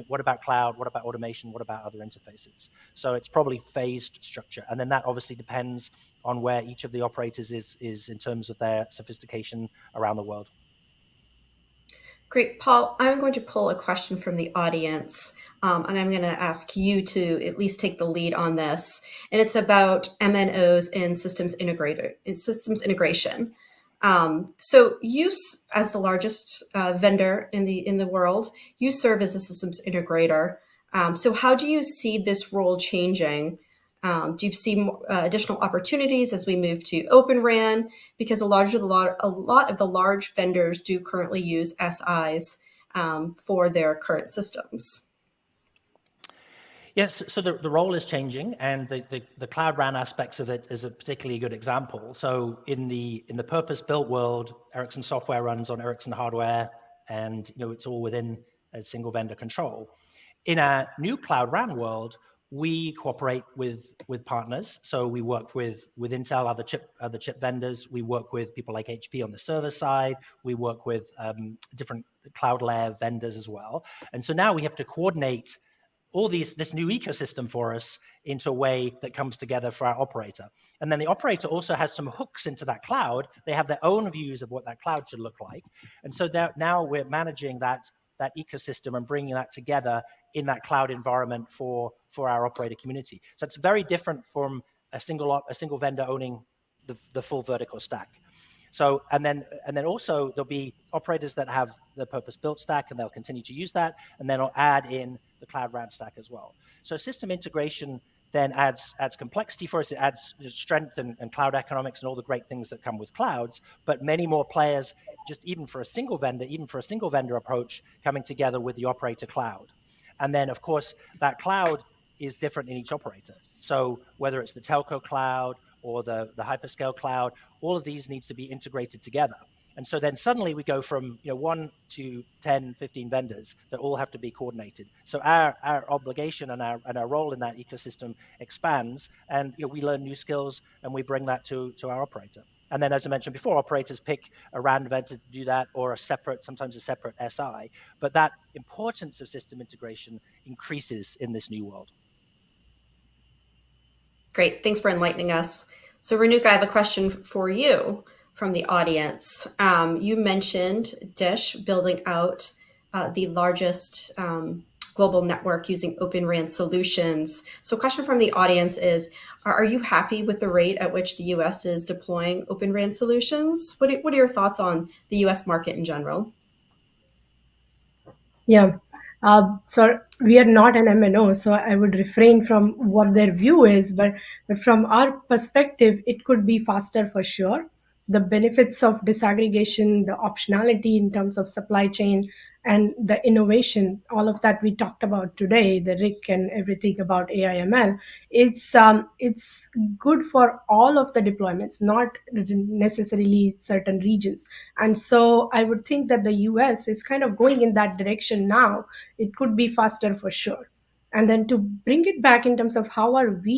what about cloud? What about automation? What about other interfaces? So it's probably phased structure. And then that obviously depends on where each of the operators is in terms of their sophistication around the world. Great. Paul, I'm going to pull a question from the audience, and I'm going to ask you to at least take the lead on this. And it's about MNOs and systems integration. So you, as the largest vendor in the world, you serve as a systems integrator. So how do you see this role changing Do you see additional opportunities as we move to Open RAN? Because a lot of the large vendors do currently use SIs for their current systems. Yes, so the role is changing, and the Cloud RAN aspects of it is a particularly good example. So in the purpose-built world, Ericsson software runs on Ericsson hardware, and it's all within a single vendor control. In a new Cloud RAN world, we cooperate with partners. So we work with Intel, other chip vendors. We work with people like HP on the server side. We work with different cloud layer vendors as well. And so now we have to coordinate all this new ecosystem for us into a way that comes together for our operator. And then the operator also has some hooks into that cloud. They have their own views of what that cloud should look like. And so now we're managing that ecosystem and bringing that together in that cloud environment for our operator community. So it's very different from a single vendor owning the full vertical stack. So and then also there'll be operators that have the purpose-built stack, and they'll continue to use that, and then I'll add in the Cloud RAN stack as well. So system integration then adds complexity for us. It adds strength and cloud economics and all the great things that come with clouds, but many more players, just even for a single vendor approach, coming together with the operator cloud. And then of course that cloud is different in each operator. So whether it's the telco cloud or the hyperscale cloud, all of these needs to be integrated together. And so then suddenly we go from 1 to 10, 15 vendors that all have to be coordinated. So our obligation and our role in that ecosystem expands, and we learn new skills and we bring that to our operator. And then, as I mentioned before, operators pick a RAN vendor to do that, or sometimes a separate SI. But that importance of system integration increases in this new world. Great, thanks for enlightening us. So Renuka, I have a question for you from the audience. You mentioned Dish building out the largest global network using Open RAN solutions. So question from the audience is, are you happy with the rate at which the US is deploying Open RAN solutions? What are your thoughts on the US market in general? Yeah. So we are not an MNO, so I would refrain from what their view is, but from our perspective, it could be faster for sure. The benefits of disaggregation, the optionality in terms of supply chain, and the innovation, all of that we talked about today, the RIC and everything about AI/ML, it's good for all of the deployments, not necessarily certain regions. And so I would think that the US is kind of going in that direction now. It could be faster for sure. And then to bring it back in terms of how are we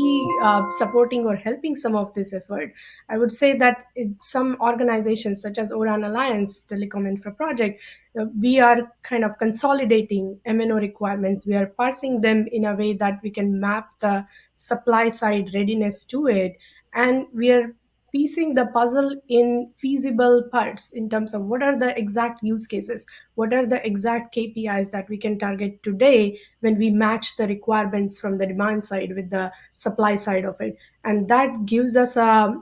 supporting or helping some of this effort, I would say that some organizations such as ORAN Alliance, Telecom Infra Project, we are kind of consolidating MNO requirements. We are parsing them in a way that we can map the supply side readiness to it. And we are piecing the puzzle in feasible parts in terms of what are the exact use cases, what are the exact KPIs that we can target today when we match the requirements from the demand side with the supply side of it. And that gives us a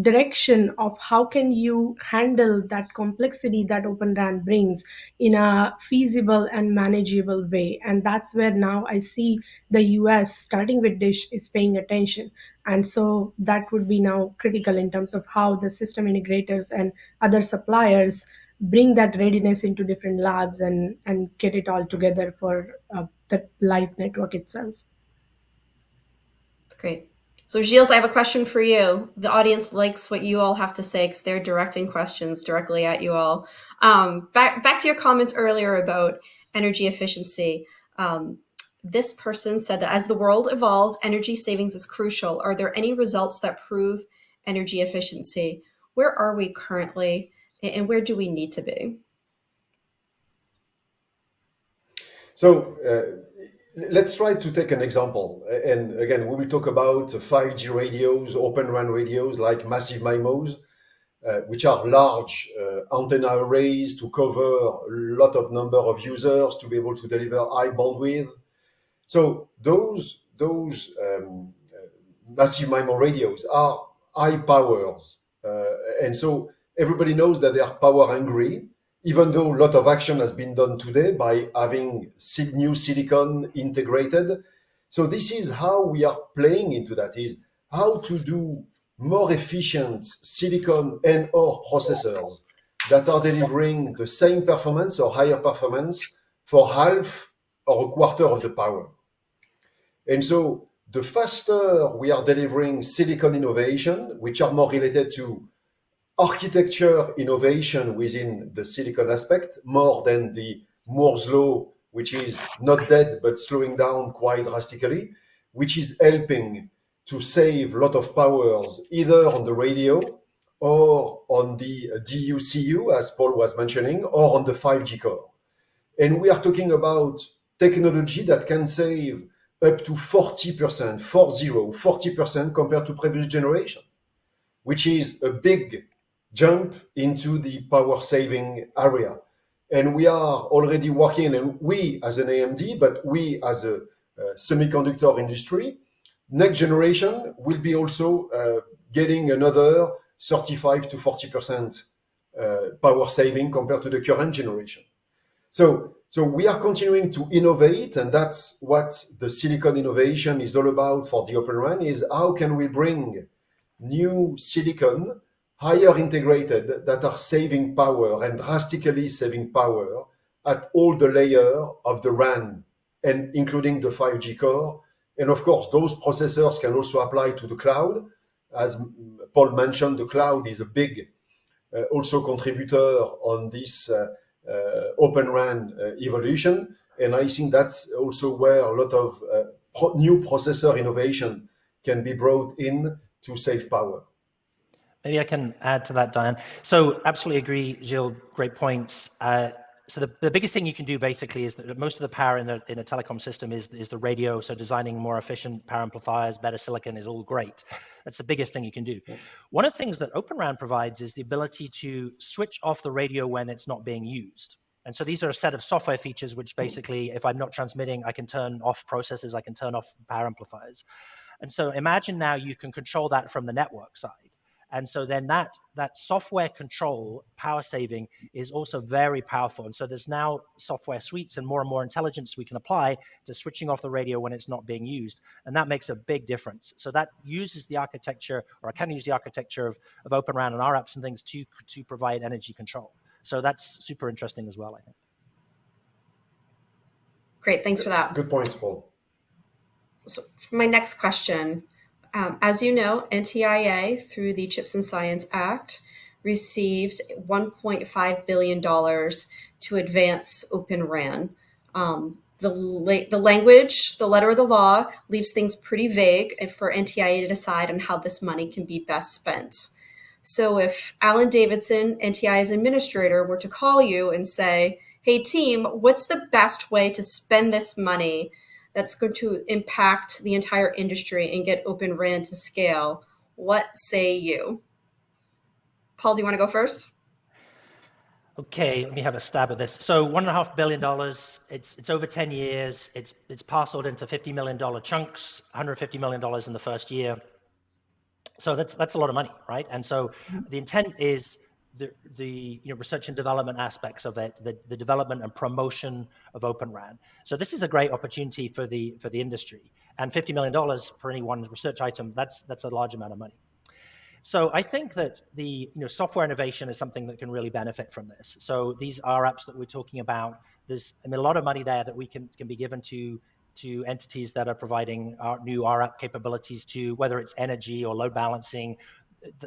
direction of how can you handle that complexity that Open RAN brings in a feasible and manageable way. And that's where now I see the US, starting with Dish, is paying attention. And so that would be now critical in terms of how the system integrators and other suppliers bring that readiness into different labs and get it all together for the live network itself. That's great. So Gilles, I have a question for you. The audience likes what you all have to say because they're directing questions directly at you all. Back to your comments earlier about energy efficiency. This person said that as the world evolves, energy savings is crucial. Are there any results that prove energy efficiency? Where are we currently, and where do we need to be? So let's try to take an example. And again, we will talk about 5G radios, Open RAN radios like massive MIMOs, which are large antenna arrays to cover a lot of number of users to be able to deliver high bandwidth. So those massive MIMO radios are high powers. And so everybody knows that they are power hungry, even though a lot of action has been done today by having new silicon integrated. So this is how we are playing into that, is how to do more efficient silicon and or processors that are delivering the same performance or higher performance for half or a quarter of the power. And so the faster we are delivering silicon innovation, which are more related to architecture innovation within the silicon aspect, more than the Moore's law, which is not dead, but slowing down quite drastically, which is helping to save a lot of powers, either on the radio or on the DUCU, as Paul was mentioning, or on the 5G core. And we are talking about technology that can save up to 40%, 40% compared to previous generation, which is a big jump into the power saving area. And we are already working, and we as an AMD, but we as a semiconductor industry, next generation will be also getting another 35 to 40% power saving compared to the current generation. So we are continuing to innovate, and that's what the silicon innovation is all about for the Open RAN, is how can we bring new silicon, higher integrated, that are saving power and drastically saving power at all the layer of the RAN, and including the 5G core. And of course, those processors can also apply to the cloud. As Paul mentioned, the cloud is a big also contributor on this Open RAN evolution. And I think that's also where a lot of new processor innovation can be brought in to save power. Maybe I can add to that, Diane. So absolutely agree, Gilles, great points. So the biggest thing you can do basically is that most of the power in a telecom system is the radio. So designing more efficient power amplifiers, better silicon is all great. That's the biggest thing you can do. One of the things that Open RAN provides is the ability to switch off the radio when it's not being used. And so these are a set of software features which basically, if I'm not transmitting, I can turn off processors, I can turn off power amplifiers. And so imagine now you can control that from the network side. And so then that software control, power saving, is also very powerful. And so there's now software suites and more intelligence we can apply to switching off the radio when it's not being used. And that makes a big difference. So that uses the architecture, or I can use the architecture of Open RAN and our apps and things to provide energy control. So that's super interesting as well, I think. Great, thanks for that. Good points, Paul. So for my next question, as you know, NTIA, through the Chips and Science Act, received $1.5 billion to advance Open RAN. The language, the letter of the law, leaves things pretty vague for NTIA to decide on how this money can be best spent. So if Alan Davidson, NTIA's administrator, were to call you and say, hey team, what's the best way to spend this money that's going to impact the entire industry and get Open RAN to scale, what say you? Paul, do you want to go first? Okay, let me have a stab at this. So $1.5 billion, it's over 10 years. It's parceled into $50 million chunks, $150 million in the first year. So that's a lot of money, right? And so the intent is the research and development aspects of it, the development and promotion of Open RAN. So this is a great opportunity for the industry. And $50 million for any one research item, that's a large amount of money. So I think that the software innovation is something that can really benefit from this. So these are apps that we're talking about. There's a lot of money there that we can be given to entities that are providing new RAP capabilities to, whether it's energy or load balancing,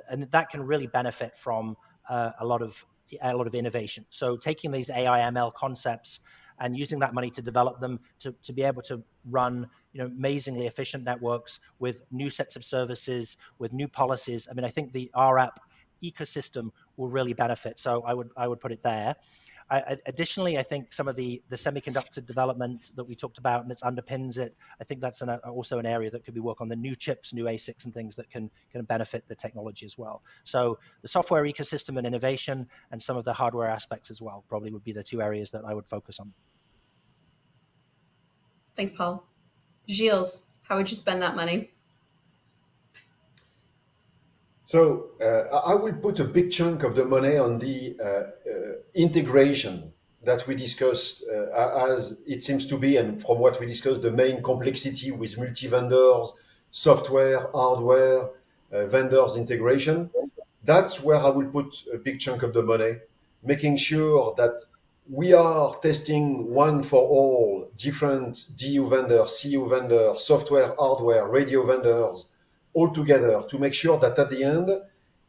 and that can really benefit from a lot of innovation. So taking these AI ML concepts and using that money to develop them to be able to run amazingly efficient networks with new sets of services, with new policies. I mean, I think the RAP ecosystem will really benefit. So I would put it there. Additionally, I think some of the semiconductor development that we talked about and that underpins it, I think that's also an area that could be work on the new chips, new ASICs and things that can benefit the technology as well. So the software ecosystem and innovation and some of the hardware aspects as well probably would be the two areas that I would focus on. Thanks, Paul. Gilles, how would you spend that money? So I will put a big chunk of the money on the integration that we discussed, as it seems to be, and from what we discussed, the main complexity with multi-vendors, software, hardware, vendors integration, that's where I will put a big chunk of the money, making sure that we are testing one for all different DU vendors, CU vendors, software, hardware, radio vendors, all together to make sure that at the end,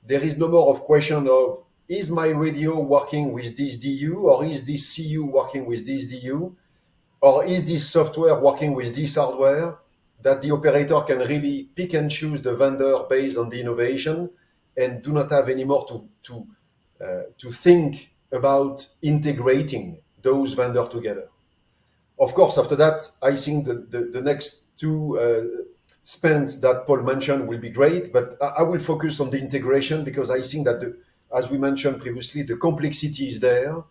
there is no more of question of, is my radio working with this DU, or is this CU working with this DU, or is this software working with this hardware, that the operator can really pick and choose the vendor based on the innovation and do not have anymore to think about integrating those vendors together. Of course, after that, I think the next two spends that Paul mentioned will be great, but I will focus on the integration because I think that, as we mentioned previously, the complexity is there,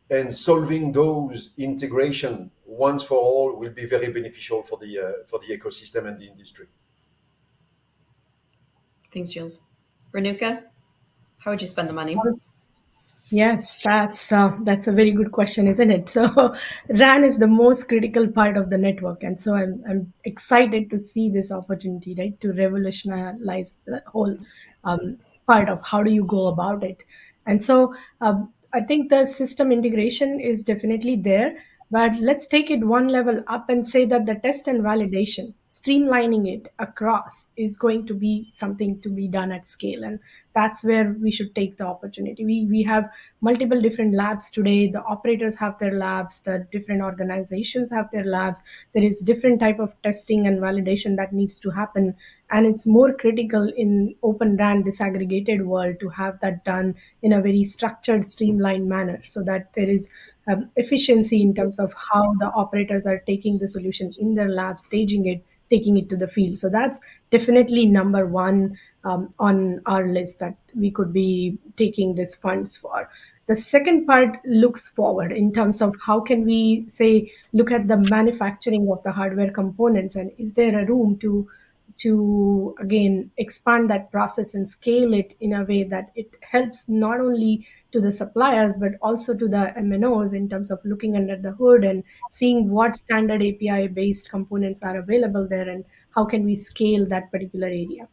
and solving those integration once for all will be very beneficial for the ecosystem and the industry. Thanks, Gilles. Renuka, how would you spend the money? Yes, that's a very good question, isn't it? So RAN is the most critical part of the network, and so I'm excited to see this opportunity, right, to revolutionize the whole part of how do you go about it. And so I think the system integration is definitely there, but let's take it one level up and say that the test and validation, streamlining it across, is going to be something to be done at scale. And that's where we should take the opportunity. We have multiple different labs today. The operators have their labs, the different organizations have their labs. There is different type of testing and validation that needs to happen. And it's more critical in open RAN disaggregated world to have that done in a very structured, streamlined manner so that there is efficiency in terms of how the operators are taking the solution in their lab, staging it, taking it to the field. So that's definitely number one on our list that we could be taking these funds for. The second part looks forward in terms of how can we say, look at the manufacturing of the hardware components, and is there a room to again expand that process and scale it in a way that it helps not only to the suppliers but also to the MNOs in terms of looking under the hood and seeing what standard API based components are available there and how can we scale that particular area.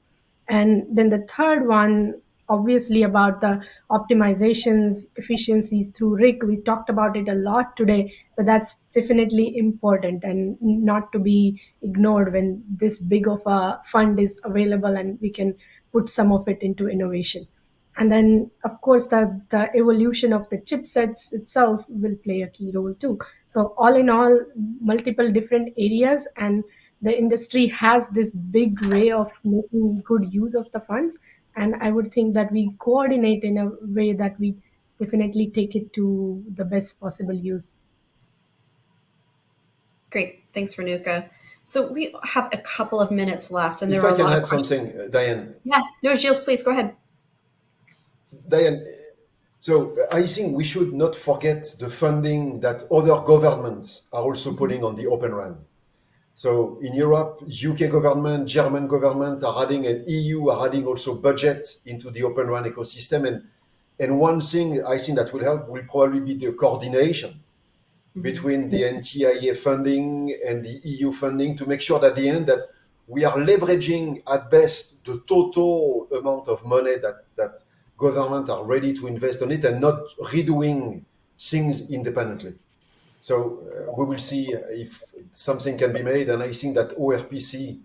And then the third one, obviously, about the optimizations, efficiencies through RIC. We talked about it a lot today, but that's definitely important and not to be ignored when this big of a fund is available and we can put some of it into innovation. And then, of course, the evolution of the chipsets itself will play a key role too. So all in all, multiple different areas, and the industry has this big way of making good use of the funds. And I would think that we coordinate in a way that we definitely take it to the best possible use. Great. Thanks, Renuka. So we have a couple of minutes left, and there If are I a can lot add of questions. something, Diane. Yeah. No, Gilles, please go ahead. Diane, so I think we should not forget the funding that other governments are also putting on the Open RAN. So in Europe, UK government, German government are adding, and EU are adding also budget into the Open RAN ecosystem. And one thing I think that will help will probably be the coordination between the NTIA funding and the EU funding to make sure that at the end that we are leveraging at best the total amount of money that government are ready to invest on it and not redoing things independently. So we will see if something can be made. And I think that ORPC,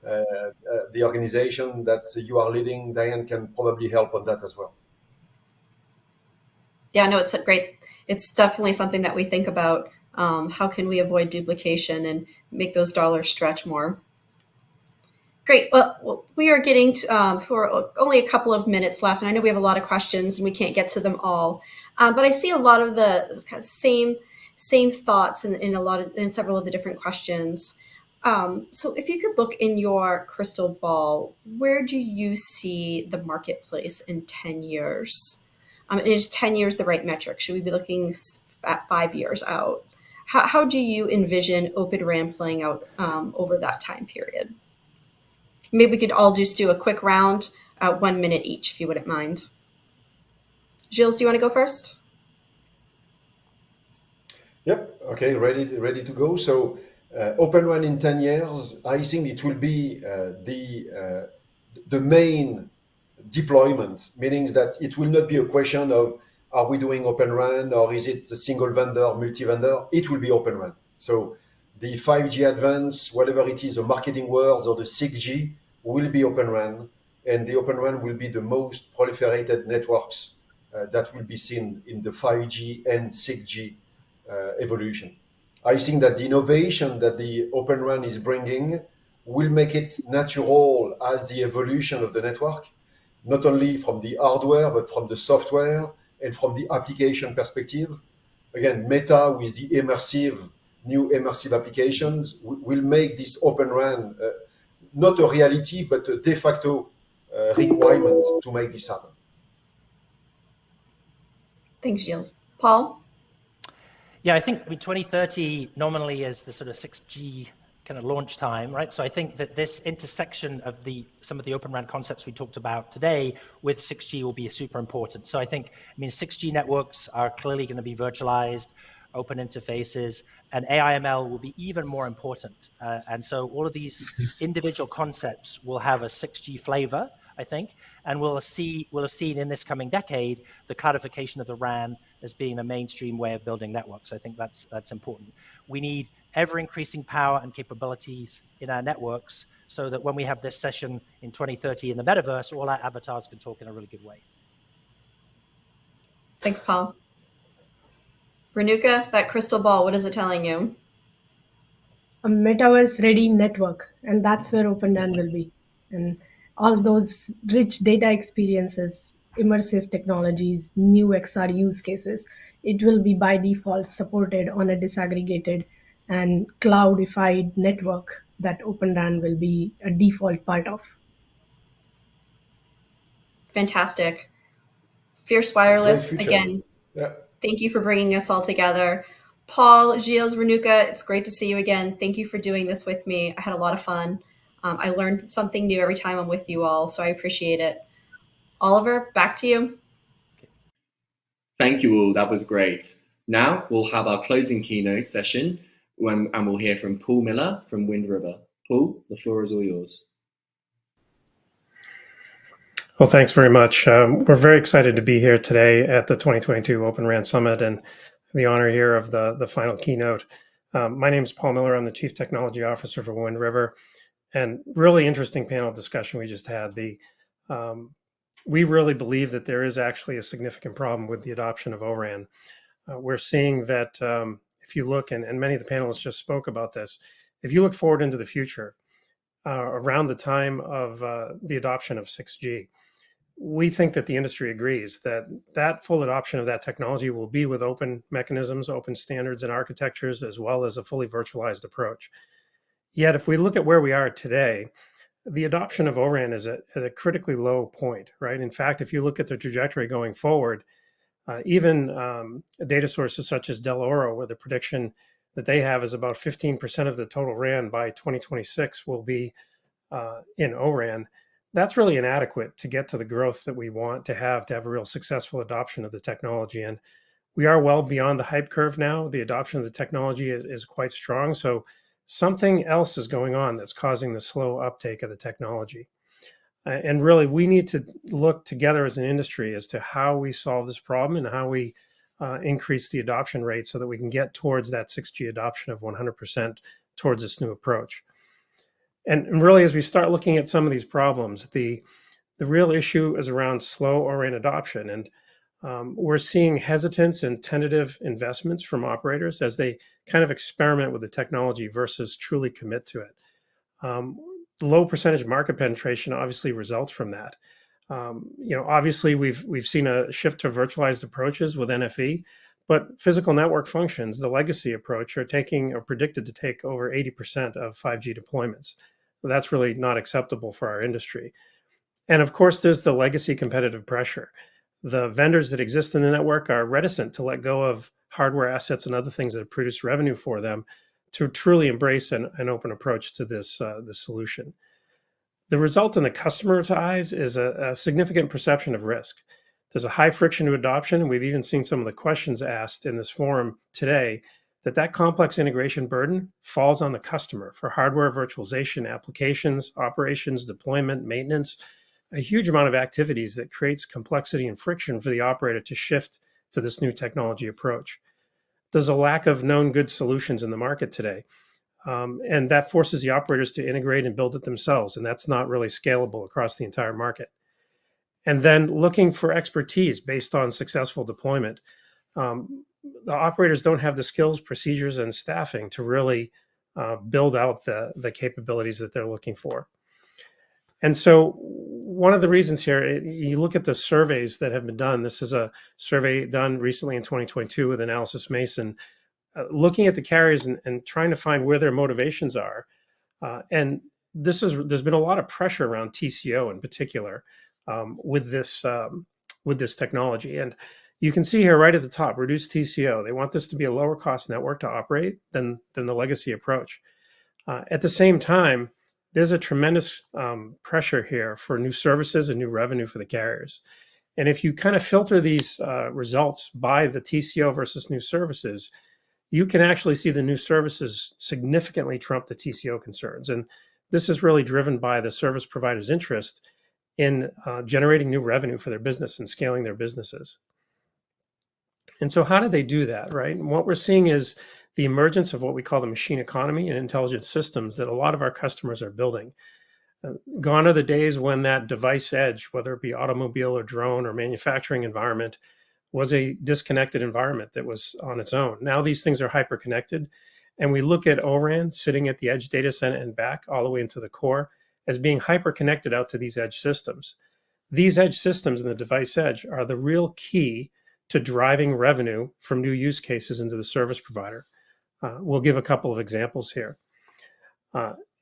the organization that you are leading, Diane, can probably help on that as well. Yeah, no, it's great. It's definitely something that we think about. How can we avoid duplication and make those dollars stretch more? Great. Well, we are getting for only a couple of minutes left, and I know we have a lot of questions and we can't get to them all. But I see a lot of the kind of same thoughts in several of the different questions. So if you could look in your crystal ball, where do you see the marketplace in 10 years? Is 10 years the right metric? Should we be looking at 5 years out? How do you envision Open RAN playing out over that time period? Maybe we could all just do a quick round, 1 minute each, if you wouldn't mind. Gilles, do you want to go first? Yep. Okay. Ready to go. So, Open RAN in 10 years, I think it will be the main deployment, meaning that it will not be a question of are we doing Open RAN or is it a single vendor, multi-vendor? It will be Open RAN. So the 5G advance, whatever it is, the marketing words or the 6G will be Open RAN, and the Open RAN will be the most proliferated networks that will be seen in the 5G and 6G evolution. I think that the innovation that the Open RAN is bringing will make it natural as the evolution of the network, not only from the hardware, but from the software and from the application perspective. Again, Meta with the new immersive applications will make this Open RAN not a reality, but a de facto requirement to make this happen. Thanks, Gilles. Paul? Yeah, I think 2030 nominally is the sort of 6G kind of launch time, right? So I think that this intersection of some of the Open RAN concepts we talked about today with 6G will be super important. So I think, 6G networks are clearly going to be virtualized, open interfaces, and AI/ML will be even more important. And so all of these individual concepts will have a 6G flavor, I think, and we'll have seen in this coming decade the cloudification of the RAN as being a mainstream way of building networks. I think that's important. We need ever-increasing power and capabilities in our networks so that when we have this session in 2030 in the metaverse, all our avatars can talk in a really good way. Thanks, Paul. Renuka, that crystal ball, what is it telling you? A metaverse-ready network, and that's where Open RAN will be. And all those rich data experiences, immersive technologies, new XR use cases, it will be by default supported on a disaggregated and cloudified network that Open RAN will be a default part of. Fantastic. Fierce Wireless, again, Thank you for bringing us all together. Paul, Gilles, Renuka, it's great to see you again. Thank you for doing this with me. I had a lot of fun. I learned something new every time I'm with you all, so I appreciate it. Oliver, back to you. Thank you all. That was great. Now we'll have our closing keynote session and we'll hear from Paul Miller from Wind River. Paul, the floor is all yours. Well, thanks very much. We're very excited to be here today at the 2022 Open RAN Summit and the honor here of the final keynote. My name is Paul Miller. I'm the Chief Technology Officer for Wind River. And really interesting panel discussion we just had. We really believe that there is actually a significant problem with the adoption of O-RAN. We're seeing that if you look, and many of the panelists just spoke about this, if you look forward into the future, around the time of the adoption of 6G, we think that the industry agrees that full adoption of that technology will be with open mechanisms, open standards and architectures, as well as a fully virtualized approach. Yet, if we look at where we are today, the adoption of O-RAN is at a critically low point, right? In fact, if you look at the trajectory going forward, even data sources such as Dell'Oro, where the prediction that they have is about 15% of the total RAN by 2026 will be in O-RAN, that's really inadequate to get to the growth that we want to have a real successful adoption of the technology. And we are well beyond the hype curve now. The adoption of the technology is quite strong. So something else is going on that's causing the slow uptake of the technology. And really, we need to look together as an industry as to how we solve this problem and how we increase the adoption rate so that we can get towards that 6G adoption of 100% towards this new approach. And really, as we start looking at some of these problems, the real issue is around slow O-RAN adoption. And we're seeing hesitance and tentative investments from operators as they kind of experiment with the technology versus truly commit to it. Low percentage market penetration obviously results from that. Obviously we've seen a shift to virtualized approaches with NFV, but physical network functions, the legacy approach, are predicted to take over 80% of 5G deployments. That's really not acceptable for our industry. And of course, there's the legacy competitive pressure. The vendors that exist in the network are reticent to let go of hardware assets and other things that have produced revenue for them to truly embrace an open approach to this solution. The result in the customer's eyes is a significant perception of risk. There's a high friction to adoption, and we've even seen some of the questions asked in this forum today that complex integration burden falls on the customer for hardware virtualization, applications, operations, deployment, maintenance, a huge amount of activities that creates complexity and friction for the operator to shift to this new technology approach. There's a lack of known good solutions in the market today. And that forces the operators to integrate and build it themselves. And that's not really scalable across the entire market. And then looking for expertise based on successful deployment. The operators don't have the skills, procedures, and staffing to really build out the capabilities that they're looking for. And so one of the reasons here, you look at the surveys that have been done. This is a survey done recently in 2022 with Analysys Mason, looking at the carriers and trying to find where their motivations are. And there's been a lot of pressure around TCO in particular with this technology. And you can see here right at the top, reduce TCO. They want this to be a lower cost network to operate than the legacy approach. At the same time, there's a tremendous pressure here for new services and new revenue for the carriers. And if you kind of filter these results by the TCO versus new services, you can actually see the new services significantly trump the TCO concerns. And this is really driven by the service provider's interest in generating new revenue for their business and scaling their businesses. And so how do they do that, right? And what we're seeing is the emergence of what we call the machine economy and intelligent systems that a lot of our customers are building. Gone are the days when that device edge, whether it be automobile or drone or manufacturing environment, was a disconnected environment that was on its own. Now these things are hyper-connected, and we look at O-RAN sitting at the edge data center and back all the way into the core as being hyper-connected out to these edge systems. These edge systems and the device edge are the real key to driving revenue from new use cases into the service provider. We'll give a couple of examples here.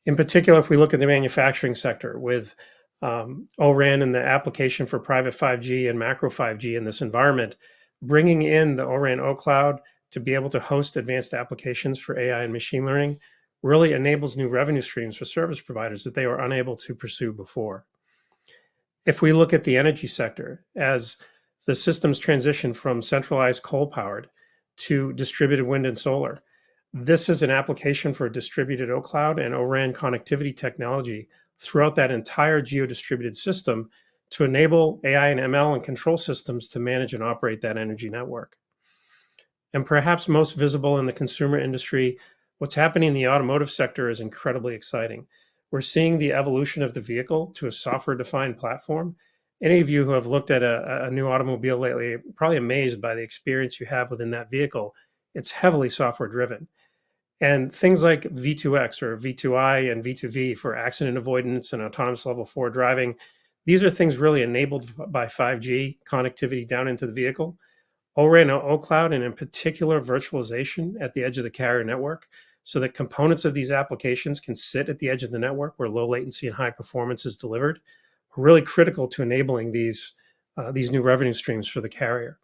In particular, if we look at the manufacturing sector with O-RAN and the application for private 5G and macro 5G in this environment, bringing in the O-RAN O-Cloud to be able to host advanced applications for AI and machine learning really enables new revenue streams for service providers that they were unable to pursue before. If we look at the energy sector, as the systems transition from centralized coal-powered to distributed wind and solar, this is an application for a distributed O-Cloud and O-RAN connectivity technology throughout that entire geo-distributed system to enable AI and ML and control systems to manage and operate that energy network. And perhaps most visible in the consumer industry, what's happening in the automotive sector is incredibly exciting. We're seeing the evolution of the vehicle to a software-defined platform. Any of you who have looked at a new automobile lately are probably amazed by the experience you have within that vehicle. It's heavily software-driven. And things like V2X or V2I and V2V for accident avoidance and autonomous level 4 driving, these are things really enabled by 5G connectivity down into the vehicle. O-RAN O-Cloud, and in particular virtualization at the edge of the carrier network, so that components of these applications can sit at the edge of the network where low latency and high performance is delivered, are really critical to enabling these new revenue streams for the carrier.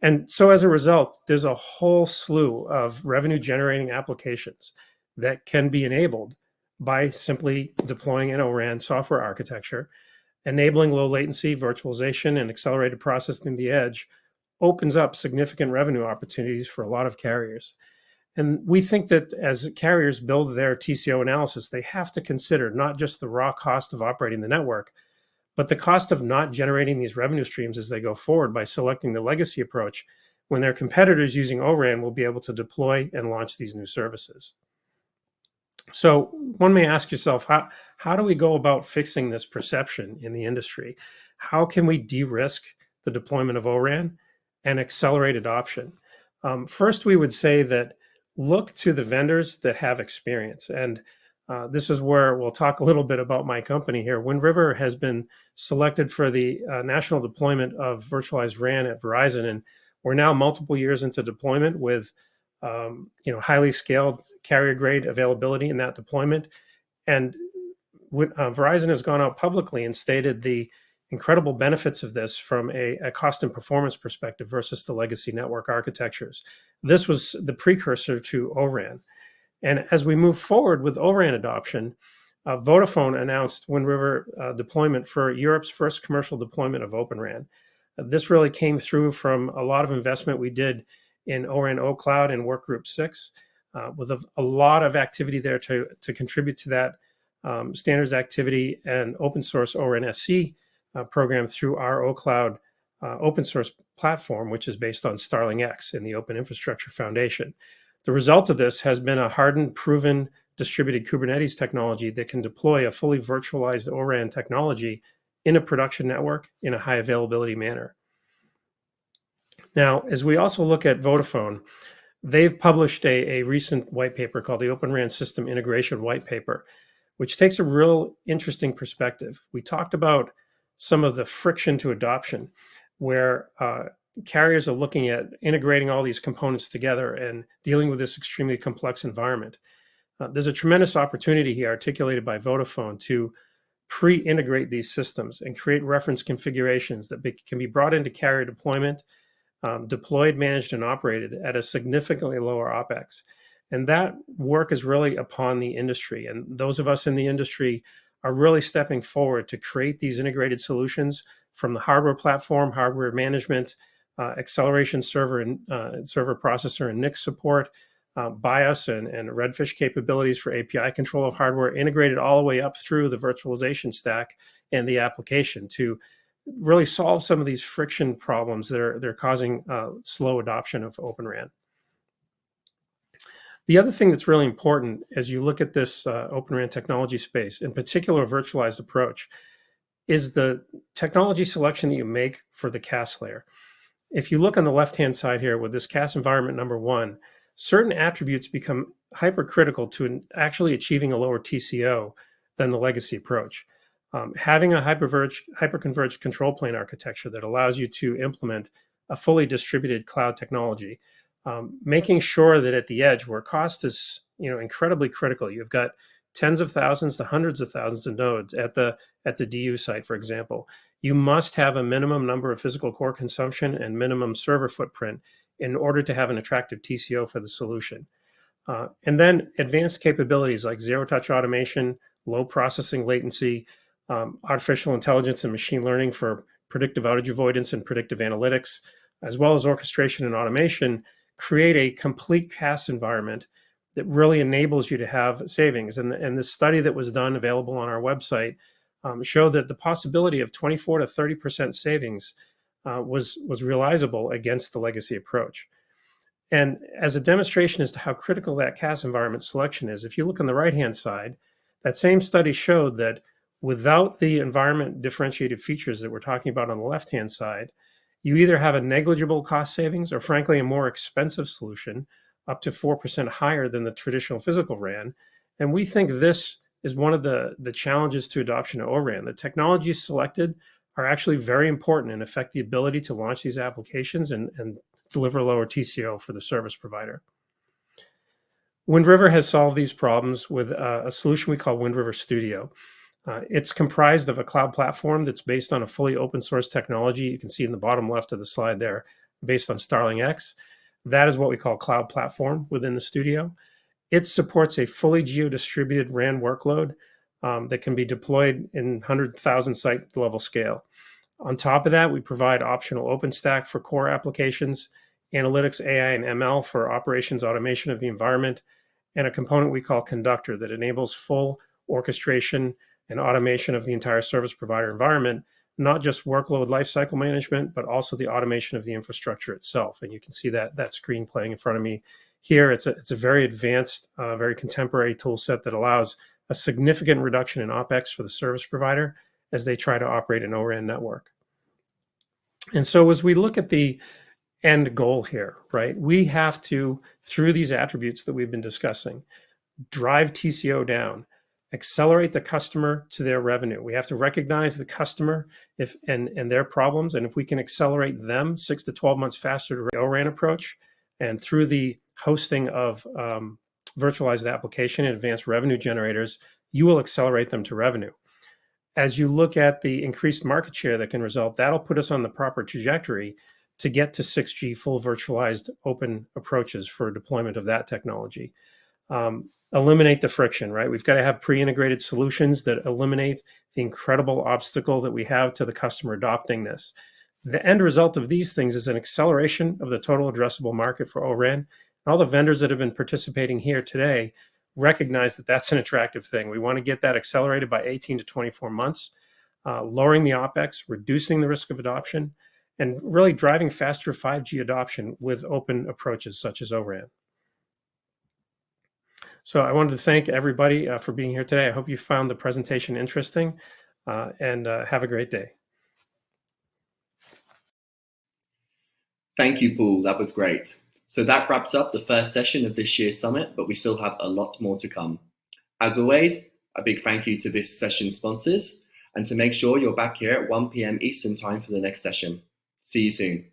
And so as a result, there's a whole slew of revenue generating applications that can be enabled by simply deploying an O-RAN software architecture. Enabling low latency, virtualization, and accelerated processing at the edge opens up significant revenue opportunities for a lot of carriers. And we think that as carriers build their TCO analysis, they have to consider not just the raw cost of operating the network, but the cost of not generating these revenue streams as they go forward by selecting the legacy approach when their competitors using O-RAN will be able to deploy and launch these new services. So one may ask yourself, how do we go about fixing this perception in the industry? How can we de-risk the deployment of O-RAN and accelerate adoption? First, we would say that look to the vendors that have experience. And this is where we'll talk a little bit about my company here. Wind River has been selected for the national deployment of virtualized RAN at Verizon, and we're now multiple years into deployment with highly scaled carrier grade availability in that deployment. And Verizon has gone out publicly and stated the incredible benefits of this from a cost and performance perspective versus the legacy network architectures. This was the precursor to O-RAN. And as we move forward with O-RAN adoption, Vodafone announced Wind River deployment for Europe's first commercial deployment of Open RAN. This really came through from a lot of investment we did in ORAN O Cloud and Workgroup 6, with a lot of activity there to contribute to that standards activity and open source ORAN SC program through our O Cloud open source platform, which is based on Starling X in the Open Infrastructure Foundation. The result of this has been a hardened, proven distributed Kubernetes technology that can deploy a fully virtualized ORAN technology in a production network in a high availability manner. Now, as we also look at Vodafone, they've published a recent white paper called the Open RAN System Integration White Paper, which takes a real interesting perspective. We talked about some of the friction to adoption, where carriers are looking at integrating all these components together and dealing with this extremely complex environment. There's a tremendous opportunity here articulated by Vodafone to pre-integrate these systems and create reference configurations that can be brought into carrier deployment, deployed, managed, and operated at a significantly lower OpEx. And that work is really upon the industry. And those of us in the industry are really stepping forward to create these integrated solutions from the hardware platform, hardware management, acceleration server and server processor and NIC support, BIOS and Redfish capabilities for API control of hardware, integrated all the way up through the virtualization stack and the application to really solve some of these friction problems that are causing slow adoption of Open RAN. The other thing that's really important as you look at this Open RAN technology space, in particular a virtualized approach, is the technology selection that you make for the CAS layer. If you look on the left-hand side here with this CAS environment number 1, certain attributes become hypercritical to actually achieving a lower TCO than the legacy approach. Having a hyperconverged control plane architecture that allows you to implement a fully distributed cloud technology, making sure that at the edge where cost is incredibly critical, you've got tens of thousands to hundreds of thousands of nodes at the DU site, for example. You must have a minimum number of physical core consumption and minimum server footprint in order to have an attractive TCO for the solution. And then advanced capabilities like zero-touch automation, low processing latency, artificial intelligence and machine learning for predictive outage avoidance and predictive analytics, as well as orchestration and automation, create a complete CAS environment that really enables you to have savings. And the study that was done available on our website showed that the possibility of 24 to 30% savings was realizable against the legacy approach. And as a demonstration as to how critical that CAS environment selection is, if you look on the right-hand side, that same study showed that without the environment differentiated features that we're talking about on the left-hand side, you either have a negligible cost savings or frankly a more expensive solution, up to 4% higher than the traditional physical RAN. And we think this is one of the challenges to adoption of ORAN. The technologies selected are actually very important and affect the ability to launch these applications and deliver lower TCO for the service provider. Wind River has solved these problems with a solution we call Wind River Studio. It's comprised of a cloud platform that's based on a fully open source technology. You can see in the bottom left of the slide there, based on Starling X. That is what we call cloud platform within the Studio. It supports a fully geo-distributed RAN workload that can be deployed in 100,000 site level scale. On top of that, we provide optional OpenStack for core applications, analytics, AI, and ML for operations automation of the environment, and a component we call Conductor that enables full orchestration and automation of the entire service provider environment, not just workload lifecycle management, but also the automation of the infrastructure itself. And you can see that screen playing in front of me here. It's a very advanced, very contemporary tool set that allows a significant reduction in OpEx for the service provider as they try to operate an ORAN network. And so as we look at the end goal here, right, we have to, through these attributes that we've been discussing, drive TCO down, accelerate the customer to their revenue. We have to recognize the customer and their problems. And if we can accelerate them 6 to 12 months faster to the ORAN approach, and through the hosting of virtualized application and advanced revenue generators, you will accelerate them to revenue. As you look at the increased market share that can result, that'll put us on the proper trajectory to get to 6G full virtualized open approaches for deployment of that technology. Eliminate the friction, right? We've got to have pre-integrated solutions that eliminate the incredible obstacle that we have to the customer adopting this. The end result of these things is an acceleration of the total addressable market for O-RAN. All the vendors that have been participating here today recognize that that's an attractive thing. We want to get that accelerated by 18 to 24 months, lowering the OpEx, reducing the risk of adoption, and really driving faster 5G adoption with open approaches such as O-RAN. So I wanted to thank everybody for being here today. I hope you found the presentation interesting, and have a great day. Thank you, Paul. That was great. So that wraps up the first session of this year's summit, but we still have a lot more to come. As always, a big thank you to this session's sponsors, and to make sure you're back here at 1 p.m. Eastern Time for the next session. See you soon.